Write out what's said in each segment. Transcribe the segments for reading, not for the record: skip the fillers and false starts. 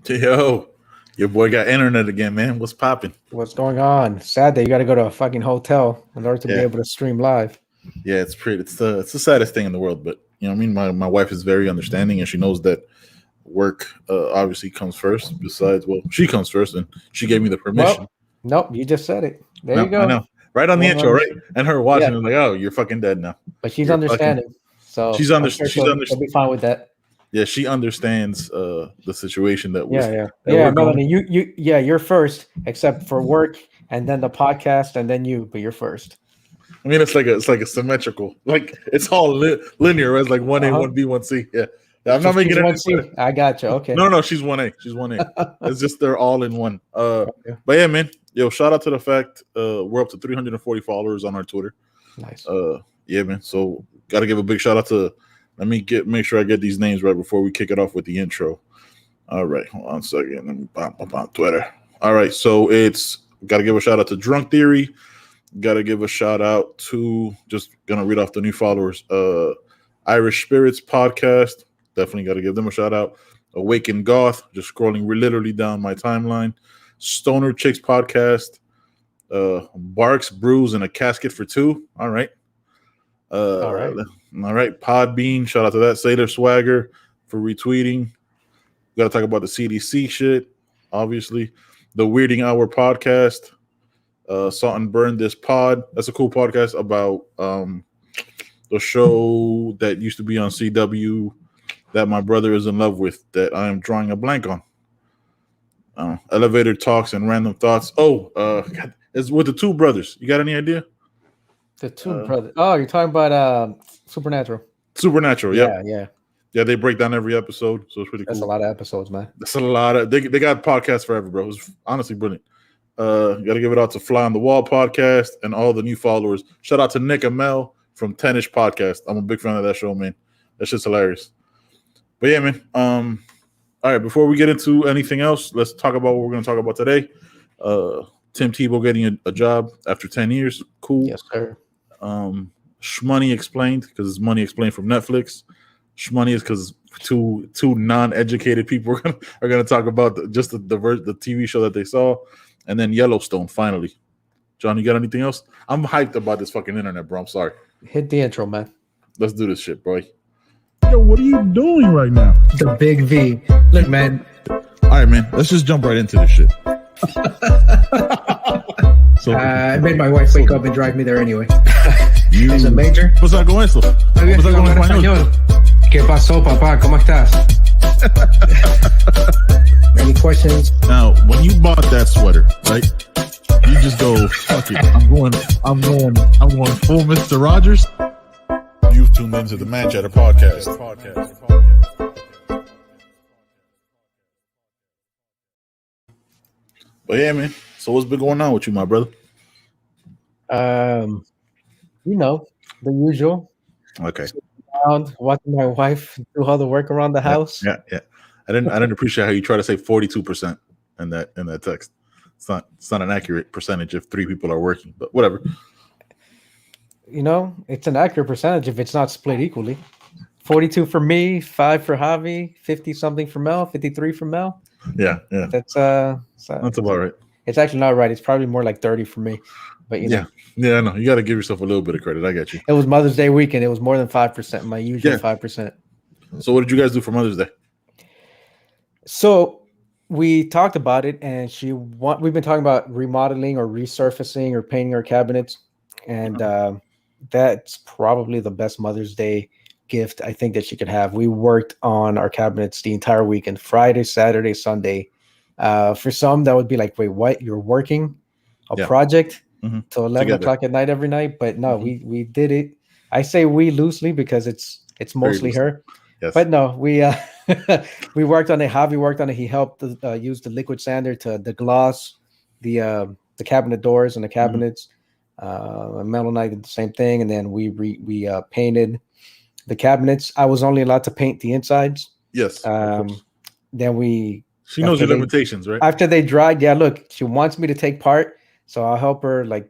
Yo, your boy got internet again, man. What's popping? What's going on? Sad that you got to go to a fucking hotel in order to be able to stream live. Yeah, it's the saddest thing in the world, but you know what I mean? My wife is very understanding and she knows that work obviously comes first. Besides, well, she comes first and she gave me the permission. Well, nope, you just said it. There you go. I know. Right on the intro, right? And her watching is like, oh, you're fucking dead now. But she's understanding. So she's understanding. She'll be fine with that. Yeah, she understands the situation that yeah, Melanie, you're first, except for work, and then the podcast, and then you, but you're first. I mean, it's like a symmetrical, like it's all linear. Right? It's like 1A, 1B, 1C. Yeah, I'm not making it 1C. I got you. Okay. No, she's 1A. She's 1A. It's just they're all in one. Okay. But yeah, man. Yo, shout out to the fact we're up to 340 followers on our Twitter. Nice. Yeah, man. So got to give a big shout out to. Let me make sure I get these names right before we kick it off with the intro. All right, hold on a second. Let me pop up on Twitter. All right, so it's got to give a shout out to Drunk Theory. Got to give a shout out to, just gonna read off the new followers. Irish Spirits Podcast. Definitely got to give them a shout out. Awaken Goth. Just scrolling literally down my timeline. Stoner Chicks Podcast. Barks, Brews, and a Casket for Two. All right. All right. Podbean, shout out to that. Sailor Swagger for retweeting. Got to talk about the CDC shit, obviously. The Weirding Hour podcast. Salt and Burn This Pod. That's a cool podcast about the show that used to be on CW that my brother is in love with that I am drawing a blank on. Elevator Talks and Random Thoughts. It's with the two brothers. You got any idea? The two brothers. Oh, you're talking about Supernatural. Supernatural, yeah. Yeah, they break down every episode, so it's pretty cool. That's a lot of episodes, man. That's a lot of they got podcasts forever, bro. It's honestly brilliant. Gotta give it out to Fly on the Wall podcast and all the new followers. Shout out to Nick and Mel from 10ish podcast. I'm a big fan of that show, man. That's just hilarious. But yeah, man. All right, before we get into anything else, let's talk about what we're gonna talk about today. Tim Tebow getting a job after 10 years. Cool. Yes, sir. Schmoney Explained, because it's Money Explained from Netflix. Schmoney is because two non-educated people are gonna talk about the TV show that they saw, and then Yellowstone. Finally, John, you got anything else? I'm hyped about this fucking internet, bro. I'm sorry. Hit the intro, man. Let's do this shit, bro. Yo, what are you doing right now? The big V. Look, man. All right, man. Let's just jump right into this shit. I made my wife wake up and drive me there anyway. Is it major? Pues algo eso. Pues algo en español. ¿Qué pasó, papá? ¿Cómo estás? Any questions? Now, when you bought that sweater, right? You just go, fuck it. I'm going full Mr. Rogers. You've tuned into the Man Chatter podcast. But yeah, man. So what's been going on with you, my brother? You know, the usual. Okay. Around, watching my wife do all the work around the house. Yeah. I didn't appreciate how you try to say 42% in that text. It's not an accurate percentage if 3 people are working, but whatever. You know, it's an accurate percentage if it's not split equally. 42 for me, 5 for Javi, 50 something for Mel, 53 for Mel. Yeah. That's about right. It's actually not right. It's probably more like 30 for me. But you know. Yeah, I know. You got to give yourself a little bit of credit. I got you. It was Mother's Day weekend. It was more than 5%, my usual 5%. So what did you guys do for Mother's Day? So we talked about it, and we've been talking about remodeling or resurfacing or painting our cabinets, and that's probably the best Mother's Day gift I think that she could have. We worked on our cabinets the entire weekend, Friday, Saturday, Sunday. For some, that would be like, wait, what? You're working a project till 11 o'clock at night every night? But no, we did it. I say we loosely because it's mostly her. Yes. But no, we we worked on it. Javi worked on it. He helped use the liquid sander to the gloss, the cabinet doors and the cabinets. Metal Knight did the same thing, and then we painted the cabinets. I was only allowed to paint the insides. Yes. Then she knows your limitations, right? After they dried, yeah. Look, she wants me to take part, so I'll help her, like,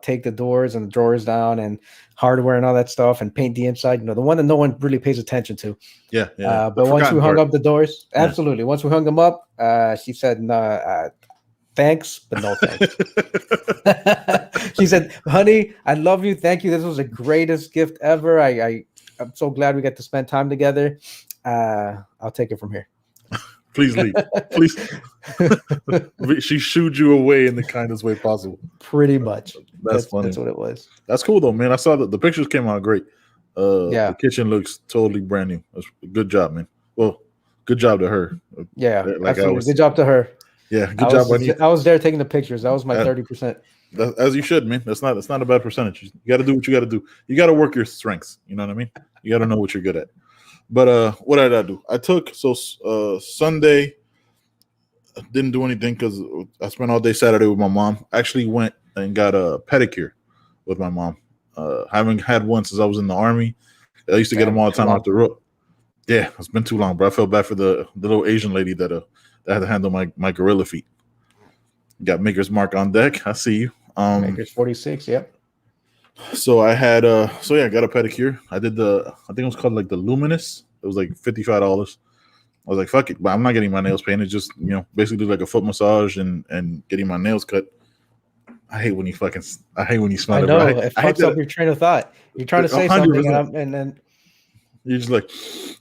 take the doors and the drawers down and hardware and all that stuff and paint the inside. The one that no one really pays attention to. Yeah. But once we hung up the doors, absolutely. Once we hung them up, she said, "No, thanks, but no thanks." She said, "Honey, I love you. Thank you. This was the greatest gift ever. I'm so glad we get to spend time together. I'll take it from here." Please leave. Please. She shooed you away in the kindest way possible. Pretty much. That's funny. That's what it was. That's cool though, man. I saw that the pictures came out great. Yeah. The kitchen looks totally brand new. That's good job, man. Well, good job to her. Yeah, like good job to her. Yeah, good job. I was there taking the pictures. That was my 30%. As you should, man. That's not a bad percentage. You got to do what you got to do. You got to work your strengths. You know what I mean? You got to know what you're good at. But what did I do? I took Sunday. I didn't do anything because I spent all day Saturday with my mom. I actually went and got a pedicure with my mom. I haven't had one since I was in the Army. I used to get them all the time out the road. Yeah, it's been too long, but I felt bad for the little Asian lady that had to handle my gorilla feet. Got Maker's Mark on deck. I see you. Maker's 46. Yep. So I had I got a pedicure. I did I think it was called like the Luminous. It was like $55. I was like, fuck it, but I'm not getting my nails painted. Just basically do like a foot massage and getting my nails cut. I hate when you smell it. I know, it fucks up your train of thought. You're trying to say 100%. Something and then you're just like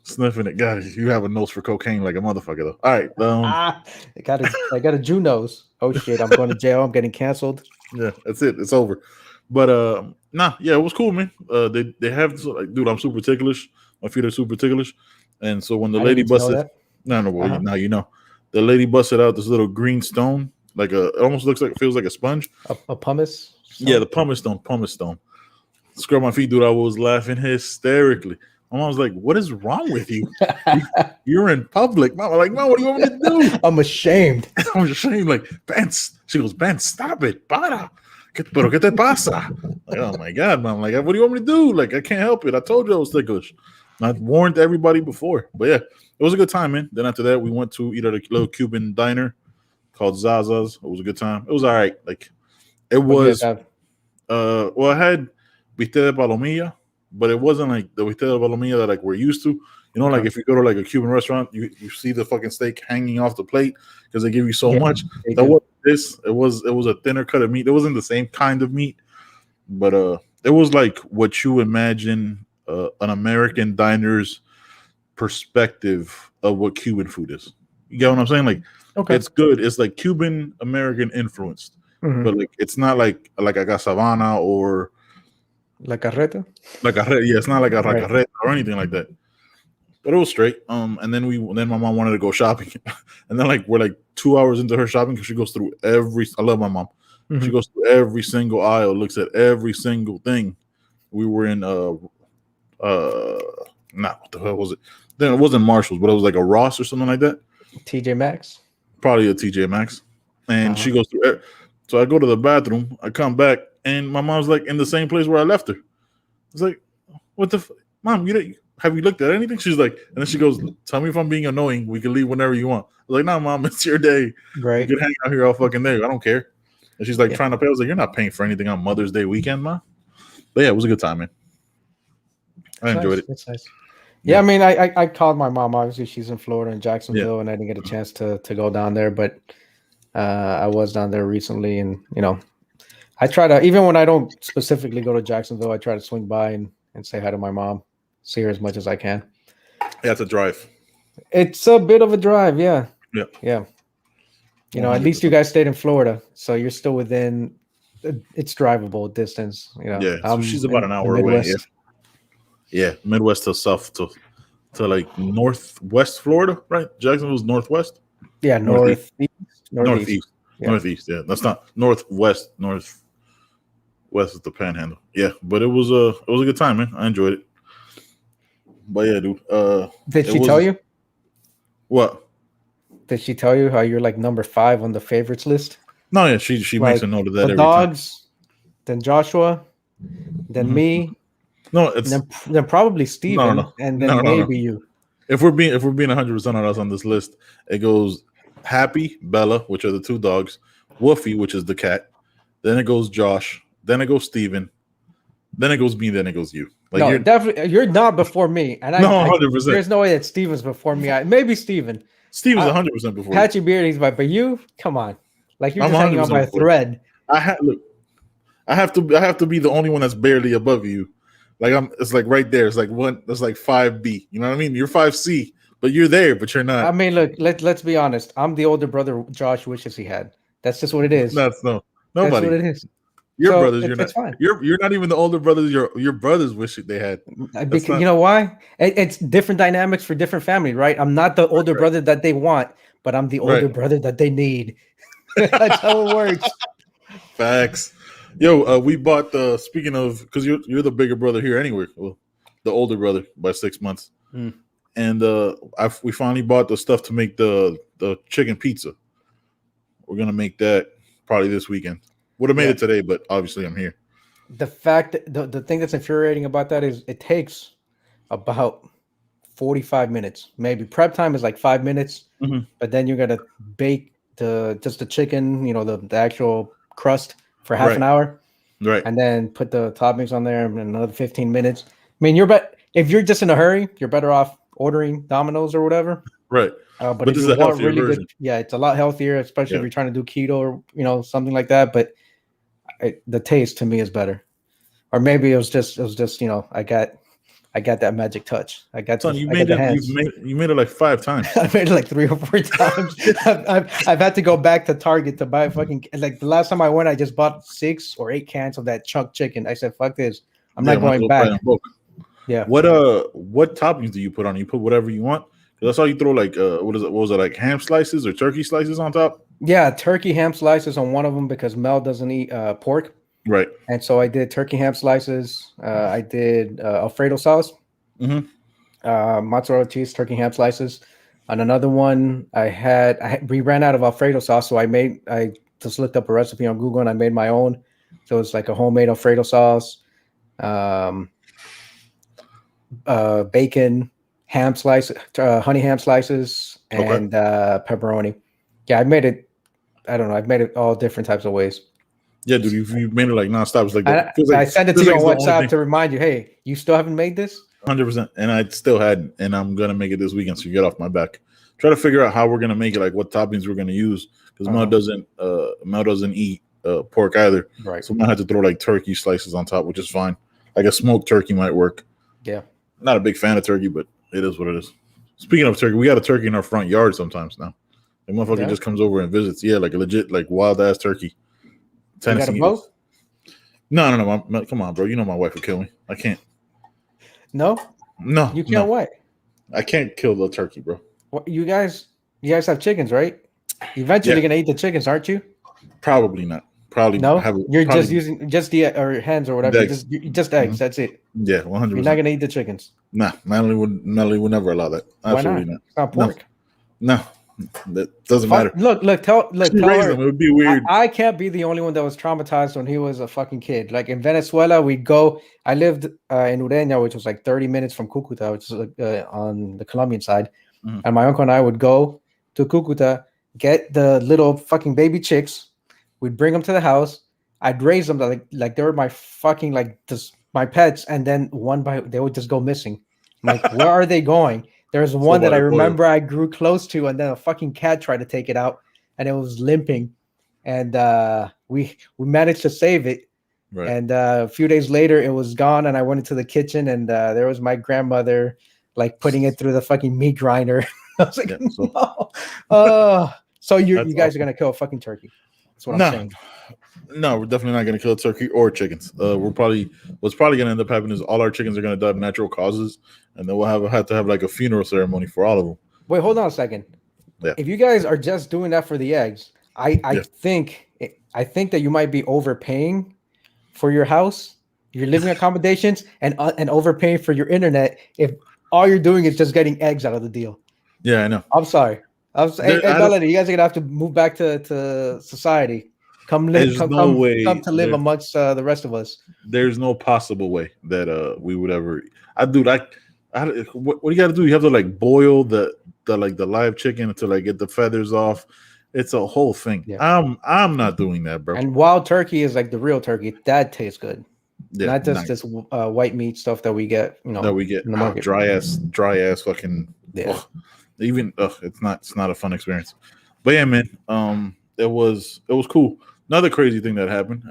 sniffing it. God, you have a nose for cocaine like a motherfucker though. All right. I got a Jew nose. Oh shit, I'm going to jail. I'm getting canceled. Yeah, that's it. It's over. But it was cool, man. They have dude, I'm super ticklish. My feet are super ticklish. And so when the lady busted now you know. The lady busted out this little green stone, like it almost feels like a sponge. A pumice stone? Yeah, the pumice stone. Scrub my feet, dude. I was laughing hysterically. My mom was like, "What is wrong with you? You're in public." Mom, I'm like, "Mom, what do you want me to do?" I'm ashamed. I'm ashamed. Like, Ben, she goes, "Ben, stop it. Para. Pero qué te pasa?" Like, oh my God, Mom. Like, what do you want me to do? Like, I can't help it. I told you I was ticklish. I warned everybody before. But yeah, it was a good time, man. Then after that, we went to eat at a little Cuban diner called Zaza's. It was a good time. It was all right. Like, it was. I had bistec de palomilla, but it wasn't like the bistec de palomilla that like we're used to. Like if you go to like a Cuban restaurant, you see the fucking steak hanging off the plate because they give you so much. That wasn't this. It was a thinner cut of meat. It wasn't the same kind of meat, but it was like what you imagine an American diner's perspective of what Cuban food is. You get what I'm saying? Like, okay, it's good. It's like Cuban American influenced, but like it's not like a Savana or La Carreta. Yeah, it's not like a Carreta or anything like that. But it was straight. And then my mom wanted to go shopping, and then like we're like 2 hours into her shopping because she goes through I love my mom. She goes through every single aisle, looks at every single thing. We were in what the hell was it? Then it wasn't Marshall's, but it was like a Ross or something like that. TJ Maxx. Probably a TJ Maxx. And she goes through. So I go to the bathroom. I come back, and my mom's like in the same place where I left her. It's like, what the Mom? Have you looked at anything? She's like, and then she goes, "Tell me if I'm being annoying. We can leave whenever you want." I was like, "No, Mom, it's your day. Right? You can hang out here all fucking day. I don't care." And she's like trying to pay. I was like, "You're not paying for anything on Mother's Day weekend, Mom." But yeah, it was a good time, man. I enjoyed it. That's nice. Yeah, I mean, I called my mom. Obviously, she's in Florida in Jacksonville, and I didn't get a chance to go down there. But I was down there recently, and I try to, even when I don't specifically go to Jacksonville, I try to swing by and say hi to my mom, see her as much as I can. Yeah, it's a drive. It's a bit of a drive, yeah. Yeah. At least you guys stayed in Florida, so you're still within. It's drivable distance. Yeah, so she's about an hour away. Yeah, Midwest to South to like Northwest Florida, right? Jacksonville's Northwest. Yeah, Northeast. Northeast. Yeah, that's not Northwest. Northwest is the Panhandle. Yeah, but it was a good time, man. I enjoyed it. But yeah, dude. Did It she tell was you? what? Did she tell you how you're like number 5 on the favorites list? No, yeah, she makes a Like note of the that every time. dogs, then Joshua, then Mhm. me, No, and it's then probably no, no, Steven, no, and no, then no, no. maybe you. If we're being 100% on us on this list, it goes Happy, Bella, which are the two dogs, Woofy, which is the cat. Then it goes Josh. Then it goes Steven. Then it goes me. Then it goes you. Like No, you're definitely you're not before me, and no I 100%. there's no way that Steven's before me. Maybe Steven. Steven's I, 100% before you. Patchy Beard, he's but you, come on, like you're I'm just hanging on 100% by a before you. thread. Look. I have to be the only one that's barely above you. Like it's like right there. It's like one. That's like 5B. You know what I mean? You're 5C, but you're there, but you're I not. mean, look, let's be honest. I'm the older brother Josh wishes he had. That's just what it is. That's no That's what nobody. it is. Your So brothers. You're it's not. fine. You're not even the older brothers. Your brothers wish they had. That's Because not you know why? It's different dynamics for different family, right? I'm not the older right. brother that they want, but I'm the Right. older brother that they need. That's how it works. Facts. Yo, we bought the. Speaking of, because you're the bigger brother here anyway. Well, the older brother by 6 months, Hmm. and we finally bought the stuff to make the chicken pizza. We're gonna make that probably this weekend. Would have made Yeah. it today, but obviously I'm here. The fact that the thing that's infuriating about that is it takes about 45 minutes. Maybe prep time is like 5 minutes, Mhm. but then you gotta bake the chicken, the actual crust for half Right, an hour, right, and then put the toppings on there in another 15 minutes. I mean, if you're just in a hurry, you're better off ordering Domino's or whatever. right. But But if this you is a want healthier really good, version. yeah, it's a lot healthier, especially if Yeah. you're trying to do keto or something like that. But the taste to me is better. Or maybe it was just I got that magic touch. Son, you I got made the it. hands. You made it like 5 times. I made it like 3 or 4 times. I've had to go back to Target to buy fucking like the last time I went, I just bought 6 or 8 cans of that chunk chicken. I said, "Fuck this, I'm Yeah, not might as going well buy them back." both. Yeah, What toppings do you put on? You put whatever you want. 'Cause I saw you throw like what is it? What was it, like ham slices or turkey slices on top? yeah. Turkey ham slices on one of them because Mel doesn't eat pork, Right. and so I did turkey ham slices. I did Alfredo sauce, Mm-hmm. mozzarella cheese, turkey ham slices. On another one, we ran out of Alfredo sauce, so I just looked up a recipe on Google and I made my own. So it's like a homemade Alfredo sauce, um, bacon, ham slice, honey ham slices, Okay. and pepperoni. Yeah, I made it. I don't know. I've made it all different types of ways. Yeah, dude, you made it like nonstop. It's like I, I sent it to feels you like on it's the only WhatsApp thing. to remind you, hey, you still haven't made this? 100%. And I still hadn't, and I'm gonna make it this weekend. So you get off my back. Try to figure out how we're gonna make it, like what toppings we're gonna use, because Mel doesn't eat pork either. Right. So I might have to throw like turkey slices on top, which is fine. Like a smoked turkey might work. Yeah. Not a big fan of turkey, but it is what it is. Speaking of turkey, we got a turkey in our front yard sometimes now. The motherfucker Yeah. just comes over and visits. Yeah, like a legit, like wild ass turkey. You got a Tennessee. boat? No. Come on, bro. You know my wife would kill me. I can't. No, No, you can't. no. What? I can't kill the turkey, bro. What? You guys have chickens, right? Eventually, Yeah. you're gonna eat the chickens, aren't you? Probably not. Probably No, have. you're Probably just using just the or hens or whatever. the eggs. Just eggs. Mhm. That's it. Yeah, 100. You're not percent gonna eat the chickens. Nah, Natalie would never allow that. Why not? Absolutely not. It's not No, pork. no, that doesn't matter. Tell She tell raised her. them. It would be weird. I can't be the only one that was traumatized when he was a fucking kid. Like in Venezuela, we'd go. I lived in Ureña, which was like 30 minutes from Cucuta, which is on the Colombian side. Mhm. And my uncle and I would go to Cucuta, get the little fucking baby chicks. We'd bring them to the house. I'd raise them like they were my fucking like just my pets. And then they would just go missing. I'm like, where are they going? There's one that I remember I grew close to, and then a fucking cat tried to take it out, and it was limping. And we managed to save it. Right. And a few days later, it was gone, and I went into the kitchen, and there was my grandmother like putting it through the fucking meat grinder. I was like, Yeah, no. So you That's guys awesome. are gonna kill a fucking turkey. That's what No. I'm saying. No, we're definitely not going to kill turkey or chickens. What's probably going to end up happening is all our chickens are going to die of natural causes, and then we'll have to have like a funeral ceremony for all of them. Wait, hold on a second. Yeah. If you guys are just doing that for the eggs, I think that you might be overpaying for your house, your living accommodations, and overpaying for your internet if all you're doing is just getting eggs out of the deal. Yeah, I know. I'm sorry. Hey, I don't, Melody, you guys are gonna have to move back to society. Come live, there's no come way to live amongst the rest of us. there's no possible way that we would ever. What do you got to do? You have to like boil the live chicken to like get the feathers off. It's a whole thing. Yeah. I'm not doing that, bro. And wild turkey is like the real turkey. That tastes good. Yeah, Not just nice. this white meat stuff that we get, That we get in the market. dry ass fucking. Yeah. Ugh, it's not a fun experience. But yeah, man, it was cool. Another crazy thing that happened.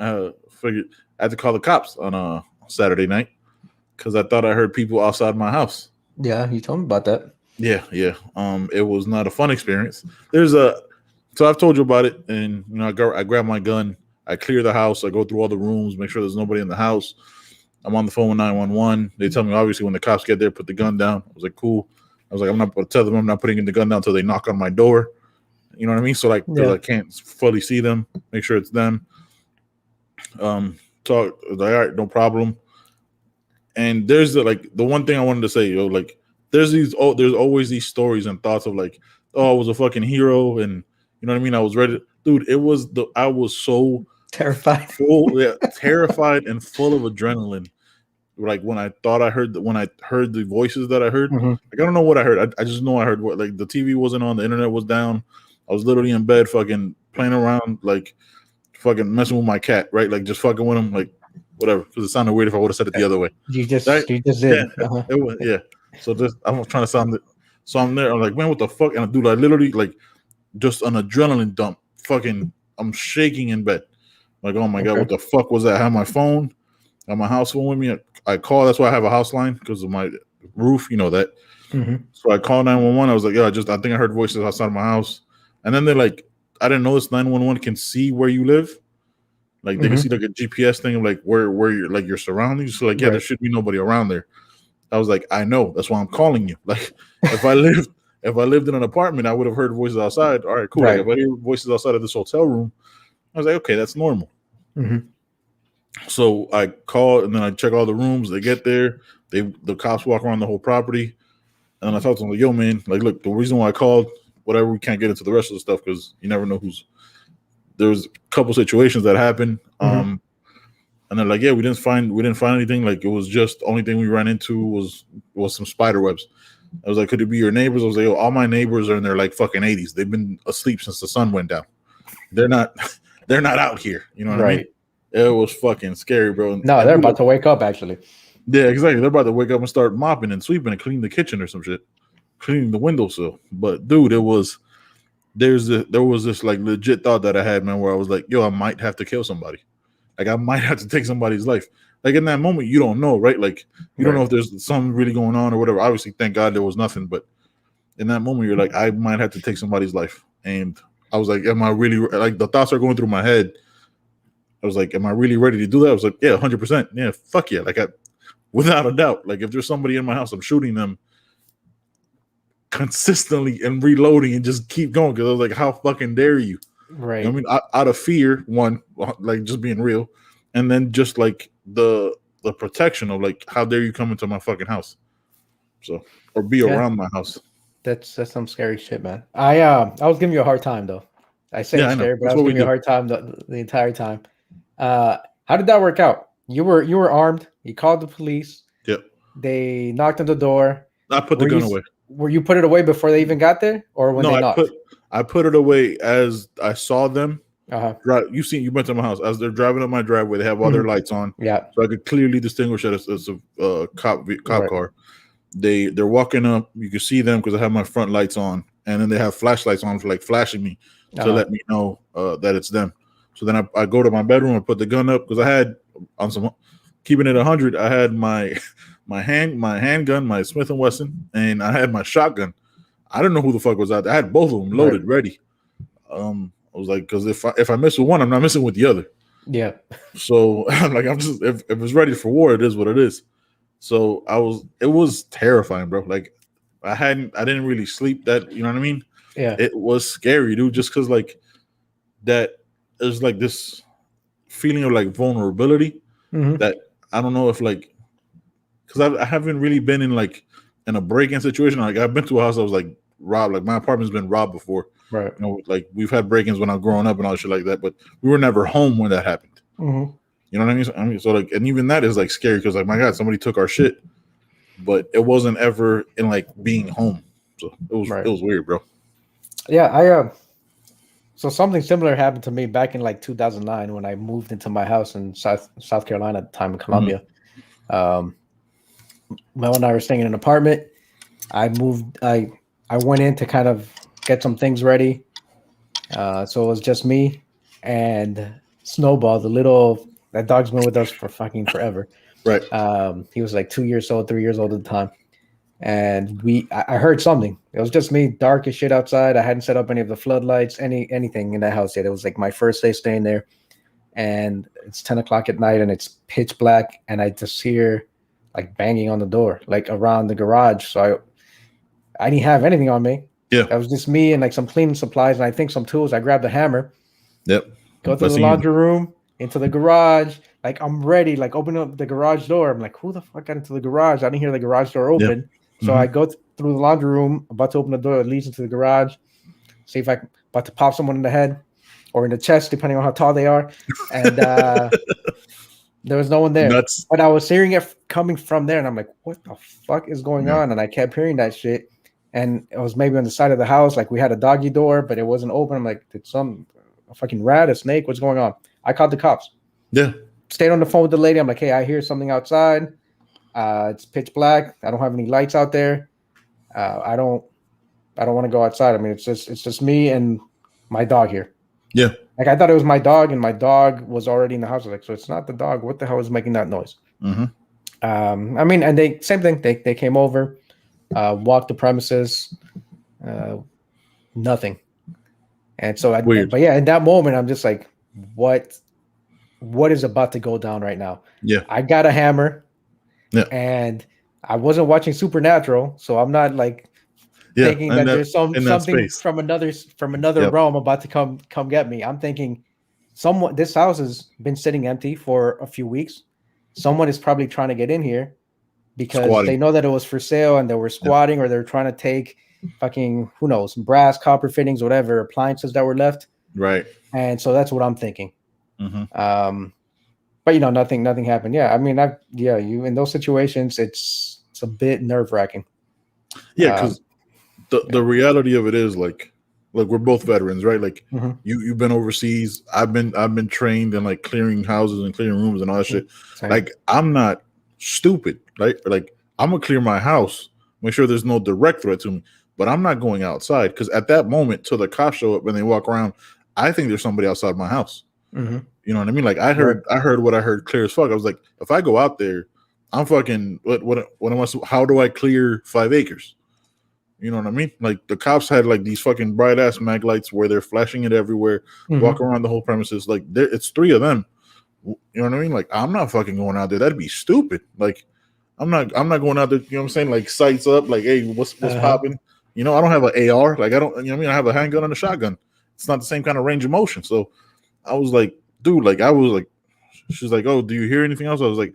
Figured I had to call the cops on Saturday night because I thought I heard people outside my house. Yeah, you told me about that. Yeah. It was not a fun experience. So I've told you about it, and I grab my gun, I clear the house, I go through all the rooms, make sure there's nobody in the house. I'm on the phone with 911. They tell me obviously when the cops get there, put the gun down. I was like, cool. I was like, I'm not going to tell them I'm not putting the gun down until they knock on my door. You know what I mean? So like, because I can't fully see them, make sure it's them. Talk like, all right, no problem. And there's the one thing I wanted to say, like there's always these stories and thoughts of like, oh, I was a fucking hero, and you know what I mean? I was ready, dude. I was so terrified, terrified and full of adrenaline. Like when I heard the voices that I heard, like I don't know what I heard. I just know I heard what, like the TV wasn't on, the internet was down. I was literally in bed, fucking playing around, like fucking messing with my cat, right? Like just fucking with him, like whatever. Because it sounded weird if I would have said it the other way. You just did. Yeah, it was, yeah. So I'm trying to sound it. So I'm there. I'm like, man, what the fuck? And dude, I literally like just an adrenaline dump. Fucking, I'm shaking in bed. Like, oh my god, what the fuck was that? I have my phone. I have my house phone with me. I call. That's why I have a house line because of my roof. You know that. So I called 911. I was like, I think I heard voices outside of my house. And then they're like, I didn't know this 911 can see where you live. Like they can see like a GPS thing of like where you're, like your surroundings. So like, yeah, there should be nobody around there. I was like, I know. That's why I'm calling you. Like if I lived in an apartment, I would have heard voices outside. All right, cool. Like, if I hear voices outside of this hotel room, I was like, okay, that's normal. So I call and then I check all the rooms. They get there. The cops walk around the whole property. And then I talk to them like, yo, man, like, look, the reason why I called, whatever, we can't get into the rest of the stuff because you never know there's a couple situations that happened. And they're like, yeah, we didn't find anything. Like it was just the only thing we ran into was some spider webs. I was like, could it be your neighbors? I was like, all my neighbors are in their like fucking 80s. They've been asleep since the sun went down. They're not out here. You know what I mean? It was fucking scary, bro. No, they're about to wake up actually. Yeah, exactly. They're about to wake up and start mopping and sweeping and cleaning the kitchen or some shit, cleaning the windowsill. But dude, there was this like legit thought that I had, man, where I was like, yo, I might have to kill somebody. Like I might have to take somebody's life. Like in that moment, you don't know, right? Like you don't know if there's something really going on or whatever. Obviously, thank God there was nothing. But in that moment, you're like, I might have to take somebody's life. And I was like, am I really, like the thoughts are going through my head. I was like, am I really ready to do that? I was like, yeah, 100%. Yeah, fuck yeah. Like without a doubt, like if there's somebody in my house, I'm shooting them consistently and reloading and just keep going. Because I was like, how fucking dare you? Right. You know what I mean, out of fear, one, like just being real, and then just like the protection of like, how dare you come into my fucking house? So or be around my house. That's some scary shit, man. I was giving you a hard time though. I say it's scary, but I was giving you a hard time the entire time. How did that work out? You were armed. You called the police. Yep. They knocked on the door. I put the gun away. Were you put it away before they even got there, or when they knocked? I put it away as I saw them. You went to my house as they're driving up my driveway. They have all their lights on. Yeah. So I could clearly distinguish that it's a cop car. They're walking up. You can see them because I have my front lights on, and then they have flashlights on for like flashing me to let me know that it's them. So then I go to my bedroom and put the gun up because I had on some keeping it 100. I had my handgun, my Smith & Wesson, and I had my shotgun. I don't know who the fuck was out there. I had both of them loaded, ready. I was like, because if I miss with one, I'm not missing with the other. Yeah. So I'm like, I'm just if it's ready for war, it is what it is. So it was terrifying, bro. Like I didn't really sleep that, you know what I mean? Yeah. It was scary, dude, just because like that is like this feeling of like vulnerability that I don't know if like, because I haven't really been in like in a break-in situation. Like I've been to a house that was like robbed. Like my apartment's been robbed before. Right. You know, like we've had break-ins when I was growing up and all shit like that, but we were never home when that happened. Mm-hmm. You know what I mean? So like, and even that is like scary because like, my God, somebody took our shit, but it wasn't ever in like being home. So it was weird, bro. Yeah, I so something similar happened to me back in like 2009 when I moved into my house in South Carolina at the time in Columbia. Mel and I were staying in an apartment. I went in to kind of get some things ready. So it was just me and Snowball, that dog's been with us for fucking forever. Right. He was like 2 years old, 3 years old at the time. And I heard something. It was just me, dark as shit outside. I hadn't set up any of the floodlights, anything in that house yet. It was like my first day staying there. And it's 10 o'clock at night and it's pitch black. And I just hear like banging on the door, like around the garage. So I didn't have anything on me. Yeah. That was just me and like some cleaning supplies and I think some tools. I grabbed a hammer. Yep. Go to the laundry room, into the garage. Like I'm ready, like open up the garage door. I'm like, who the fuck got into the garage? I didn't hear the garage door open. Yep. So I go through the laundry room, about to open the door that leads into the garage, see if I'm about to pop someone in the head or in the chest, depending on how tall they are. And there was no one there. Nuts. But I was hearing it coming from there. And I'm like, what the fuck is going on? And I kept hearing that shit. And it was maybe on the side of the house. Like we had a doggy door, but it wasn't open. I'm like, did a fucking rat, a snake? What's going on? I called the cops. Yeah. Stayed on the phone with the lady. I'm like, hey, I hear something outside. It's pitch black. I don't have any lights out there. I don't want to go outside. I mean, it's just me and my dog here. Yeah. Like I thought it was my dog, and my dog was already in the house. I was like, so it's not the dog. What the hell is making that noise? Mm-hmm. I mean, and same thing. They came over, walked the premises, nothing. And so, but yeah, in that moment, I'm just like, what is about to go down right now? Yeah. I got a hammer. Yeah. And I wasn't watching Supernatural, so I'm not like thinking that there's something from another realm about to come get me. I'm thinking this house has been sitting empty for a few weeks. Someone is probably trying to get in here because they know that it was for sale and they were squatting or they're trying to take fucking, who knows, brass, copper fittings, whatever, appliances that were left. Right. And so that's what I'm thinking. Mm-hmm. But nothing happened. Yeah, I mean, you in those situations, it's a bit nerve-wracking. Yeah, because the reality of it is like we're both veterans, right? Like you've been overseas. I've been trained in like clearing houses and clearing rooms and all that shit. Same. Like I'm not stupid, right? Like I'm gonna clear my house, make sure there's no direct threat to me, but I'm not going outside because at that moment, till the cops show up and they walk around, I think there's somebody outside my house. Mm-hmm. You know what I mean? Like I heard what I heard clear as fuck. I was like, if I go out there, I'm fucking what am I? How do I clear 5 acres? You know what I mean? Like the cops had like these fucking bright ass mag lights where they're flashing it everywhere, walk around the whole premises. Like it's 3 of them. You know what I mean? Like I'm not fucking going out there. That'd be stupid. Like I'm not going out there. You know what I'm saying? Like sights up. Like hey, what's popping? You know, I don't have an AR. Like I don't. You know what I mean? I have a handgun and a shotgun. It's not the same kind of range of motion. So I was like, dude, like I was like, she's like, oh, do you hear anything else? I was like,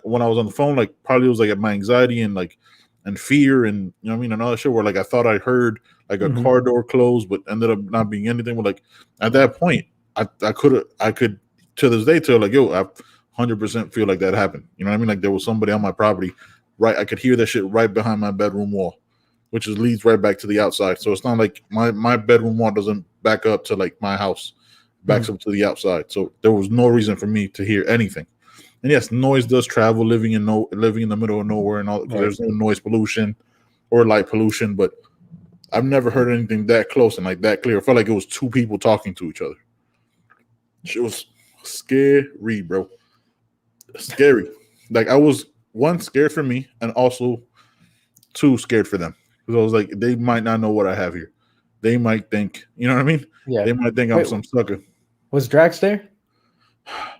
when I was on the phone, like probably it was like at my anxiety and like and fear and you know what I mean and all that shit where like I thought I heard like a car door close, but ended up not being anything. But like at that point, I could to this day tell like, yo, I 100% feel like that happened. You know what I mean? Like there was somebody on my property, right? I could hear that shit right behind my bedroom wall, which leads right back to the outside. So it's not like my bedroom wall doesn't back up to like my house. Backs up to the outside, so there was no reason for me to hear anything. And yes, noise does travel living in the middle of nowhere and all. There's no noise pollution or light pollution, but I've never heard anything that close and like that clear. I felt like it was 2 people talking to each other. It was scary, bro. Scary. Like I was 1 scared for me, and also 2 scared for them because I was like, they might not know what I have here. They might think, you know what I mean? Yeah. They might think I'm some sucker. Was Drax there?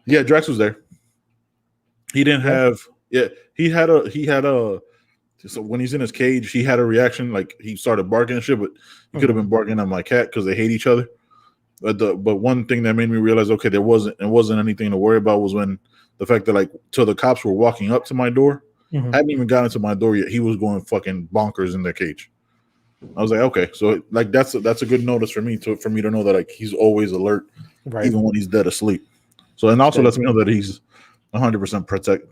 Yeah, Drax was there. He didn't have. Yeah, he had a. So when he's in his cage, he had a reaction like he started barking and shit, but he could have been barking at my cat because they hate each other. But one thing that made me realize, okay, it wasn't anything to worry about was when the fact that like till the cops were walking up to my door, Mhm. Hadn't even gotten to my door yet. He was going fucking bonkers in their cage. I was like, okay, so like that's a good notice for me to know that like he's always alert, Right. even when he's dead asleep. So and also Good. lets me know that he's 100%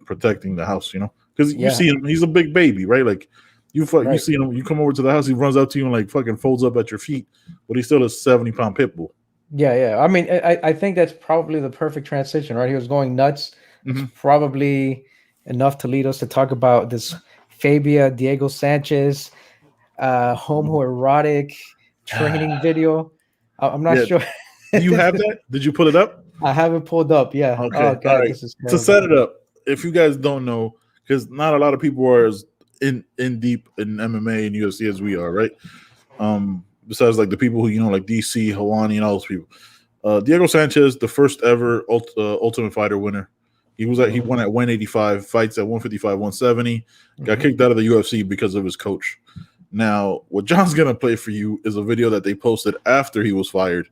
protecting the house. You know, because you Yeah. see him, he's a big baby, right? Like you Right. see him, you come over to the house, he runs up to you and like fucking folds up at your feet, but he's still a 70-pound pit bull. Yeah. I mean, I think that's probably the perfect transition, right? He was going nuts. It's probably enough to lead us to talk about this Fabia Diego Sanchez homoerotic training video. I'm not Yeah. sure. Do you have that? Did you pull it up? I have it pulled up. Yeah. Okay. Oh All God, right. this is To terrible. set it up, if you guys don't know, because not a lot of people are as in deep in MMA and UFC as we are, right? Besides like the people who like DC, Hawani, and all those people. Diego Sanchez, the first ever Ultimate Fighter winner. He won at 185, fights at 155, 170. Got kicked out of the UFC because of his coach. Now, what John's gonna play for you is a video that they posted after he was fired.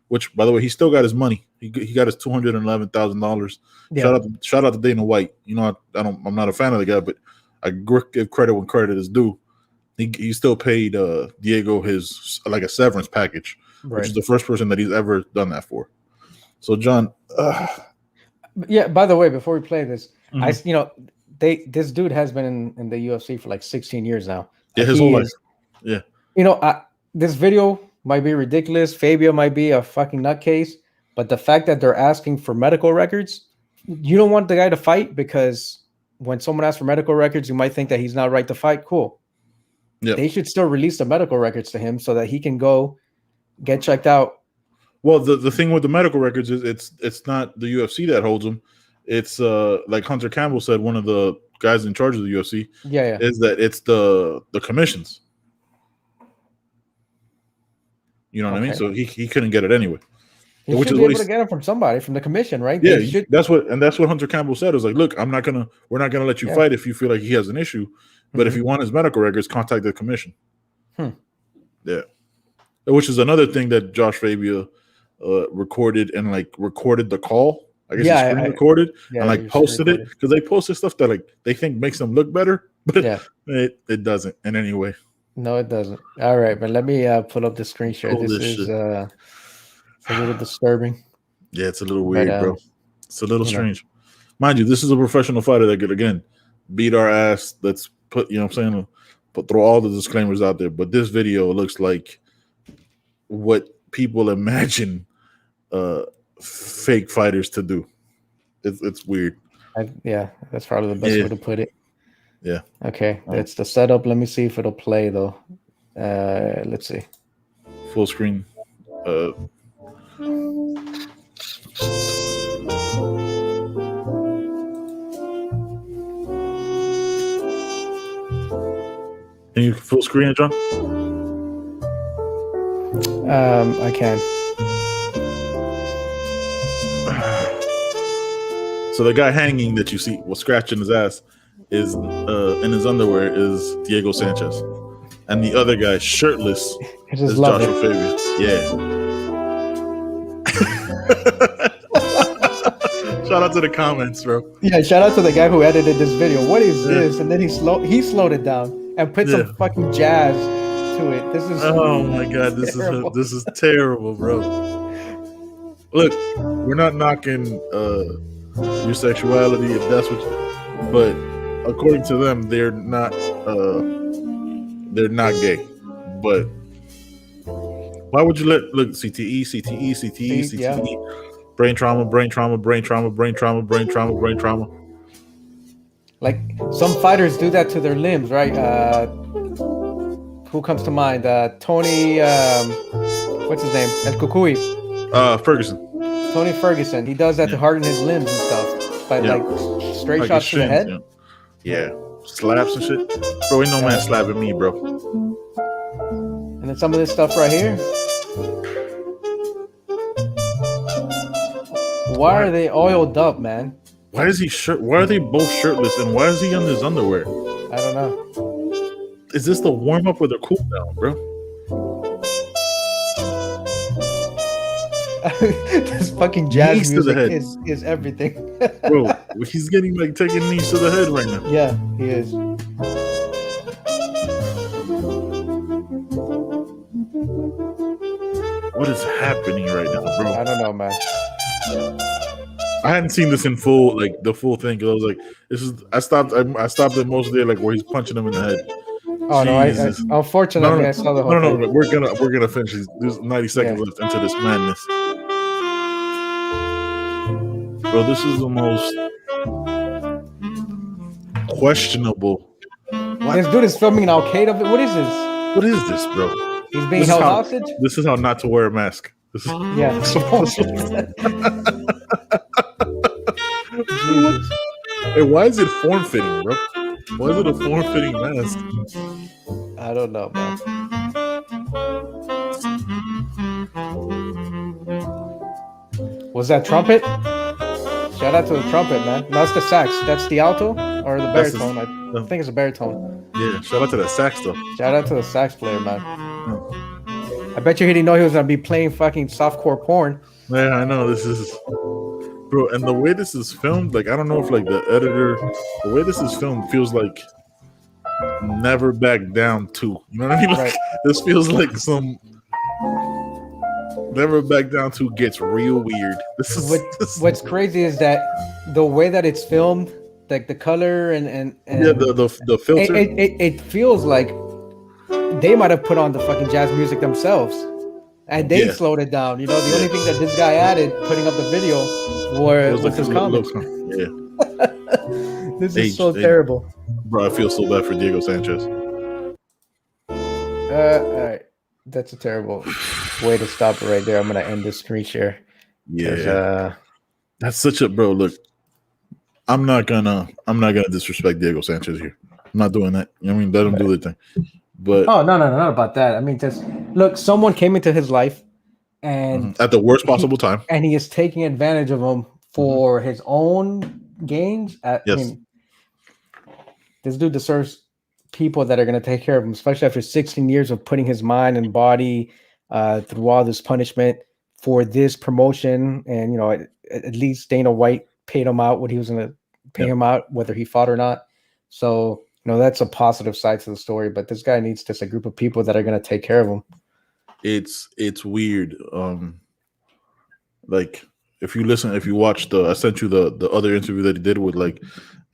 Which, by the way, he still got his money. He got his $211,000. Yeah. Shout out to Dana White. I'm not a fan of the guy, but I give credit when credit is due. He still paid Diego his like a severance package, which is the first person that he's ever done that for. So, John, yeah. By the way, before we play this, this dude has been in the UFC for like 16 years now. Yeah, his whole life. Yeah. This video might be ridiculous. Fabio might be a fucking nutcase, but the fact that they're asking for medical records, you don't want the guy to fight because when someone asks for medical records, you might think that he's not right to fight. Cool. Yeah. They should still release the medical records to him so that he can go get checked out. Well, the thing with the medical records is it's not the UFC that holds them. It's like Hunter Campbell said, one of the guys in charge of the UFC. Yeah. Is that it's the commissions. You know what I mean? So he couldn't get it anyway. He should be able to get it from somebody, from the commission, right? Yeah, that's what Hunter Campbell said. It was like, look, we're not gonna let you fight if you feel like he has an issue, but if you want his medical records, contact the commission. Yeah, which is another thing that Josh Fabia recorded the call. I guess he screen recorded and posted it because they posted stuff that like they think makes them look better, but it doesn't in any way. No, it doesn't. All right, but let me pull up the screen share. This is a little disturbing. Yeah, it's a little weird, bro. It's a little strange. Mind you, this is a professional fighter that could again beat our ass. Let's put throw all the disclaimers out there. But this video looks like what people imagine fake fighters to do. It's weird. That's probably the best way to put it. Yeah. Okay, that's the setup. Let me see if it'll play though. Let's see. Full screen. Can you full screen it, John? I can. So the guy hanging that you see, scratching his ass, is in his underwear is Diego Sanchez, and the other guy shirtless is Joshua Fabia. Yeah. Shout out to the comments, bro. Yeah, shout out to the guy who edited this video. What is this? And then he slowed it down and put some fucking jazz to it. This is my god, this is terrible, bro. Look, we're not knocking your sexuality if that's what but according to them, they're not gay. But why would you look CTE, brain trauma. Like some fighters do that to their limbs, right? Who comes to mind? Tony, what's his name? El Cucuy. Ferguson. Tony Ferguson. He does that to harden his limbs and stuff. But like straight shots to the head. Yeah, slaps and shit. Bro, ain't no man slapping me, bro. And then some of this stuff right here. Why are they oiled up, man? Why is he Why are they both shirtless? And why is he in his underwear? I don't know. Is this the warm up or the cool down, bro? This fucking jazz music is everything. Bro, He's getting like taking knees to the head right now. Yeah, he is. What is happening right now, bro? I don't know, man. I hadn't seen this in full, like the full thing. Cause I was like, this is. I stopped at most there, like where he's punching him in the head. Oh no! I unfortunately No, I saw the whole thing. no. We're gonna finish. There's 90 seconds left into this madness, bro. This is the most questionable. This dude is filming an arcade of it. What is this? What is this, bro? He's being held hostage. This is how not to wear a mask. This is, yeah. Jesus. Hey, why is it form fitting, bro? Why is it a form fitting mask? I don't know, man. Was that trumpet? Shout out to the trumpet, man. No, that's the sax. That's the alto or the baritone. I think it's a baritone. Yeah, shout out to the sax though. Shout out to the sax player, man. I bet you he didn't know he was gonna be playing fucking softcore porn. Yeah, I know. This is, bro, and the way this is filmed, like I don't know if like the editor, the way this is filmed feels like Never Back Down 2. You know what I mean? Like, right. This feels like some Never Back Down 2 gets real weird. This is what's crazy is that the way that it's filmed, like the color and yeah, the filter. It feels like they might have put on the fucking jazz music themselves, and they slowed it down. You know, the only thing that this guy added, putting up the video, was his comments. Yeah. This is so terrible. Bro, I feel so bad for Diego Sanchez. All right. That's a terrible way to stop it right there. I'm gonna end this screen share. Yeah. That's such a bro. Look, I'm not gonna disrespect Diego Sanchez here. I'm not doing that. I mean, let him do the thing. But no, not about that. I mean, just look, someone came into his life and at the worst possible time. And he is taking advantage of him for his own gains. I mean, this dude deserves people that are going to take care of him, especially after 16 years of putting his mind and body through all this punishment for this promotion. And, you know, at least Dana White paid him out what he was going to pay him out, whether he fought or not. So, you know, that's a positive side to the story. But this guy needs just a group of people that are going to take care of him. It's weird. Like, if you watch I sent you the other interview that he did with like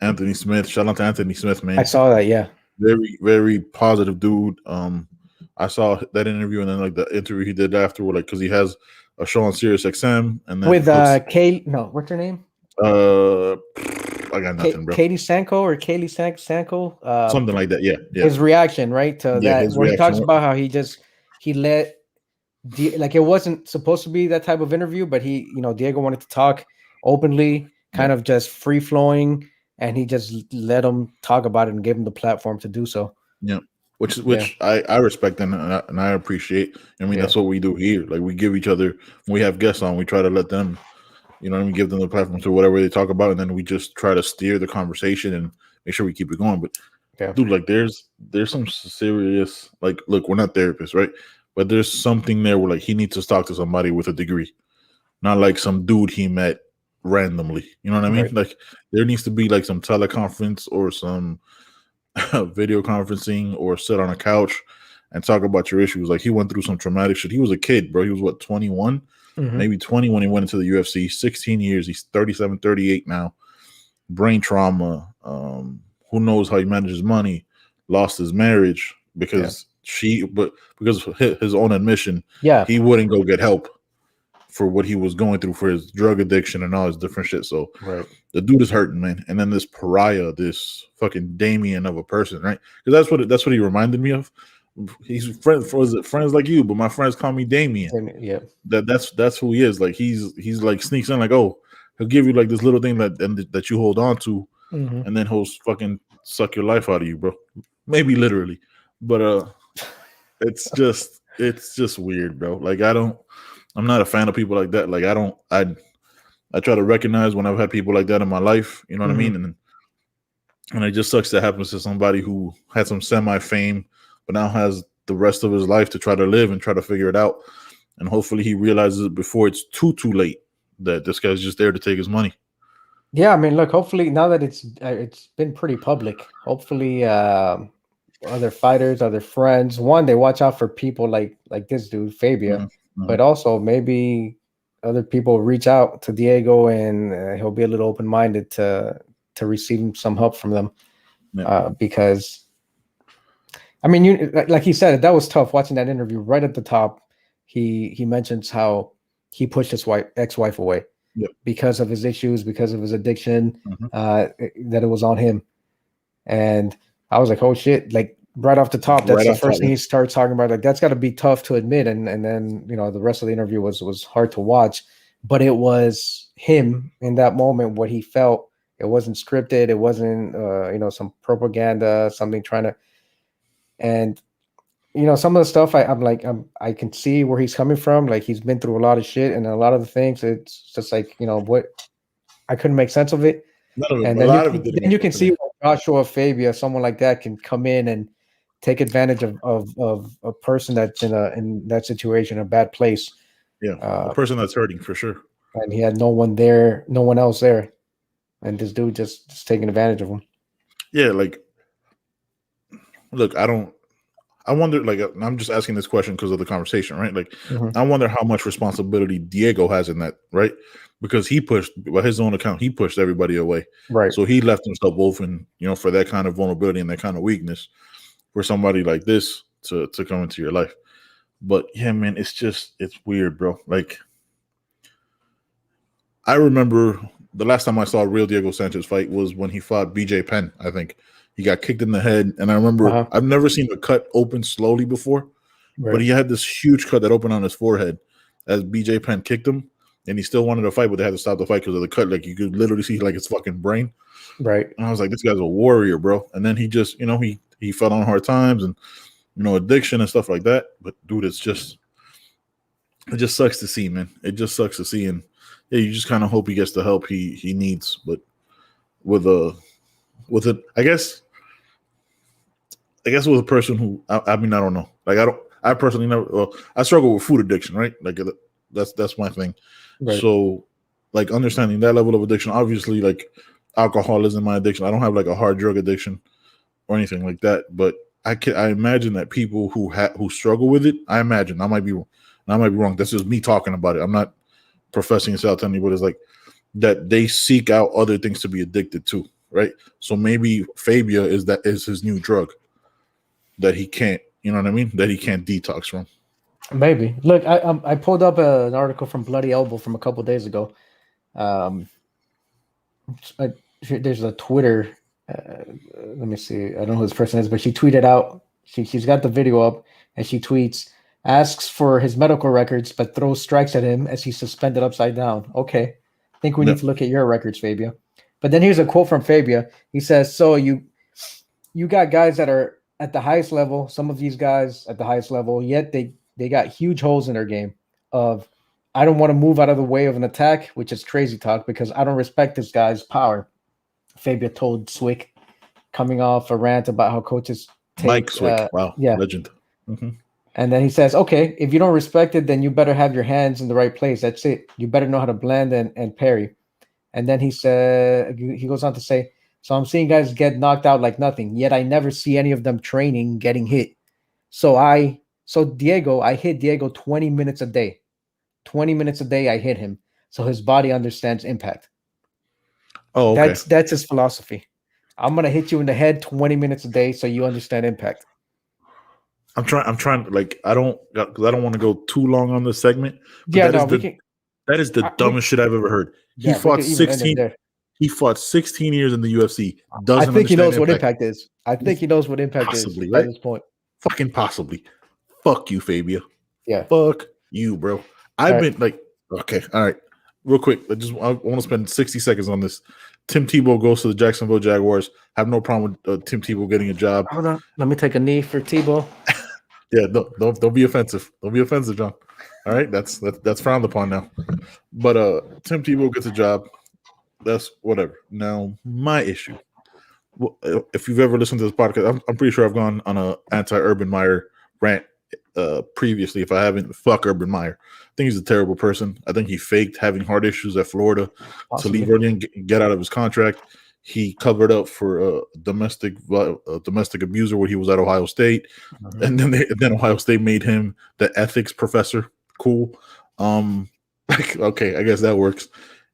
Anthony Smith. Shout out to Anthony Smith, man. I saw that, yeah. Very, very positive dude. I saw that interview and then like the interview he did afterward, like because he has a show on Sirius XM and then with what's her name? I got nothing, bro. Katie Sanko or Kaylee Sanko? Something like that, yeah. His reaction, right, to that where he talks about how he let like it wasn't supposed to be that type of interview, but Diego wanted to talk openly, kind of just free flowing. And he just let him talk about it and gave him the platform to do so. Yeah, which I respect and I appreciate. I mean, that's what we do here. Like we give each other when we have guests on, we try to let them, give them the platform to whatever they talk about, and then we just try to steer the conversation and make sure we keep it going. But dude, like there's some serious look, we're not therapists, right? But there's something there where like he needs to talk to somebody with a degree, not like some dude he met randomly. You know what I mean? Right. Like there needs to be like some teleconference or some video conferencing or sit on a couch and talk about your issues. Like he went through some traumatic shit. He was a kid, bro. He was 21, maybe 20 when he went into the UFC. 16 years. He's 37, 38 now. Brain trauma. Who knows how he manages money? Lost his marriage because because of his own admission, he wouldn't go get help for what he was going through for his drug addiction and all his different shit. So the dude is hurting, man. And then this pariah, this fucking Damien of a person, right? Because that's what he reminded me of. He's friends like you, but my friends call me Damien. Yeah. That's who he is. Like he's like sneaks in like, oh, he'll give you like this little thing that you hold on to, and then he'll fucking suck your life out of you, bro. Maybe literally. But it's just weird, bro. Like I'm not a fan of people like that. Like I try to recognize when I've had people like that in my life. You know what I mean? And it just sucks that happens to somebody who had some semi-fame, but now has the rest of his life to try to live and try to figure it out. And hopefully he realizes before it's too late that this guy's just there to take his money. Yeah, I mean, look. Hopefully, now that it's been pretty public, hopefully, other fighters, other friends, one they watch out for people like this dude Fabia, Mhm, mhm. but also maybe other people reach out to Diego and he'll be a little open minded to receive some help from them Yeah, because I mean, like he said, that was tough watching that interview. Right at the top, he mentions how he pushed his ex-wife away yeah. because of his issues, because of his addiction, Mhm. that it was on him. And I was like, oh shit! Like right off the top, that's Right the off top. first thing he starts talking about. Like that's got to be tough to admit. And then the rest of the interview was hard to watch, but it was him in that moment what he felt. It wasn't scripted. It wasn't some propaganda, something trying to. And some of the stuff I'm like I can see where he's coming from. Like he's been through a lot of shit, and a lot of the things it's just like what I couldn't make sense of it. None of it, And a then lot of it didn't then make you sense can to see me. why Joshua Fabia, someone like that, can come in and take advantage of a person that's in that situation, a bad place, Yeah, a uh, person that's hurting for sure. and he had no one there, no one else there, and this dude just taking advantage of him. Yeah, like look, I don't. I wonder. Like, I'm just asking this question because of the conversation, right? Like, Mhm. I wonder how much responsibility Diego has in that, right? Because he pushed, by his own account, he pushed everybody away. Right. So he left himself open, for that kind of vulnerability and that kind of weakness for somebody like this to come into your life. But yeah, man, it's weird, bro. Like, I remember the last time I saw a real Diego Sanchez fight was when he fought BJ Penn. I think he got kicked in the head, and I remember Uh-huh. I've never seen a cut open slowly before, but Right. he had this huge cut that opened on his forehead as BJ Penn kicked him, and he still wanted to fight, but they had to stop the fight because of the cut. Like you could literally see like his fucking brain, Right. and I was like, this guy's a warrior, bro. And then he just, he fell on hard times and addiction and stuff like that. But dude, it just sucks to see, man. It just sucks to see, and yeah, you just kind of hope he gets the help he needs. But with a with it, I guess with a person who I mean I don't know. Like I personally never. Well, I struggle with food addiction, right? Like that's my thing. Right. So like understanding that level of addiction, obviously like alcohol isn't my addiction. I don't have like a hard drug addiction or anything like that. But I imagine that people who struggle with it, I might be wrong. That's just me talking about it. I'm not professing this out to anybody. It's like that they seek out other things to be addicted to, right? So maybe Fabia is his new drug that he can't, you know what I mean? That he can't detox from. Maybe. Look, I pulled up an article from Bloody Elbow from a couple days ago. Um, I, there's a Twitter. Let me see. I don't know who this person is, but she tweeted out. She's got the video up, and she tweets, asks for his medical records, but throws strikes at him as he's suspended upside down. Okay, I think we need Yep. to look at your records, Fabia. But then here's a quote from Fabia. He says, "So you got guys that are at the highest level. Some of these guys at the highest level, yet they got huge holes in their game. Of I don't want to move out of the way of an attack, which is crazy talk because I don't respect this guy's power." Fabia told Swick, coming off a rant about how coaches Mike take, Swick. Wow. yeah. Legend. Hmm. And then he says, okay, if you don't respect it, then you better have your hands in the right place. That's it. You better know how to blend and parry. And then he goes on to say, so I'm seeing guys get knocked out like nothing, yet I never see any of them training getting hit. So Diego, I hit Diego 20 minutes a day. 20 minutes a day, I hit him. So his body understands impact. Oh, okay. That's his philosophy. I'm gonna hit you in the head 20 minutes a day so you understand impact. I'm trying to like because I don't want to go too long on this segment, but Yeah, no, we can. that is the dumbest shit I've ever heard. He Yeah, we fought could even end it 16 there. he fought 16 years in the UFC. I Doesn't think he understand knows what impact. impact is. I think he knows what impact is Possibly, by right? this point. Fucking possibly. Fuck you, Fabia. Yeah. Fuck you, bro. All I've right. been like, okay, all right, real quick. I want to spend 60 seconds on this. Tim Tebow goes to the Jacksonville Jaguars. Have no problem with Tim Tebow getting a job. Hold on. Let me take a knee for Tebow. Yeah, don't be offensive. Don't be offensive, John. All right, that's frowned upon now. But Tim Tebow gets a job. That's whatever. Now my issue. Well, if you've ever listened to this podcast, I'm pretty sure I've gone on a anti-Urban Meyer rant previously. If I haven't, fuck Urban Meyer. I think he's a terrible person. I think he faked having heart issues at Florida to leave early and get out of his contract. He covered up for a domestic abuser when he was at Ohio State, and then Ohio State made him the ethics professor. Cool. Okay, I guess that works.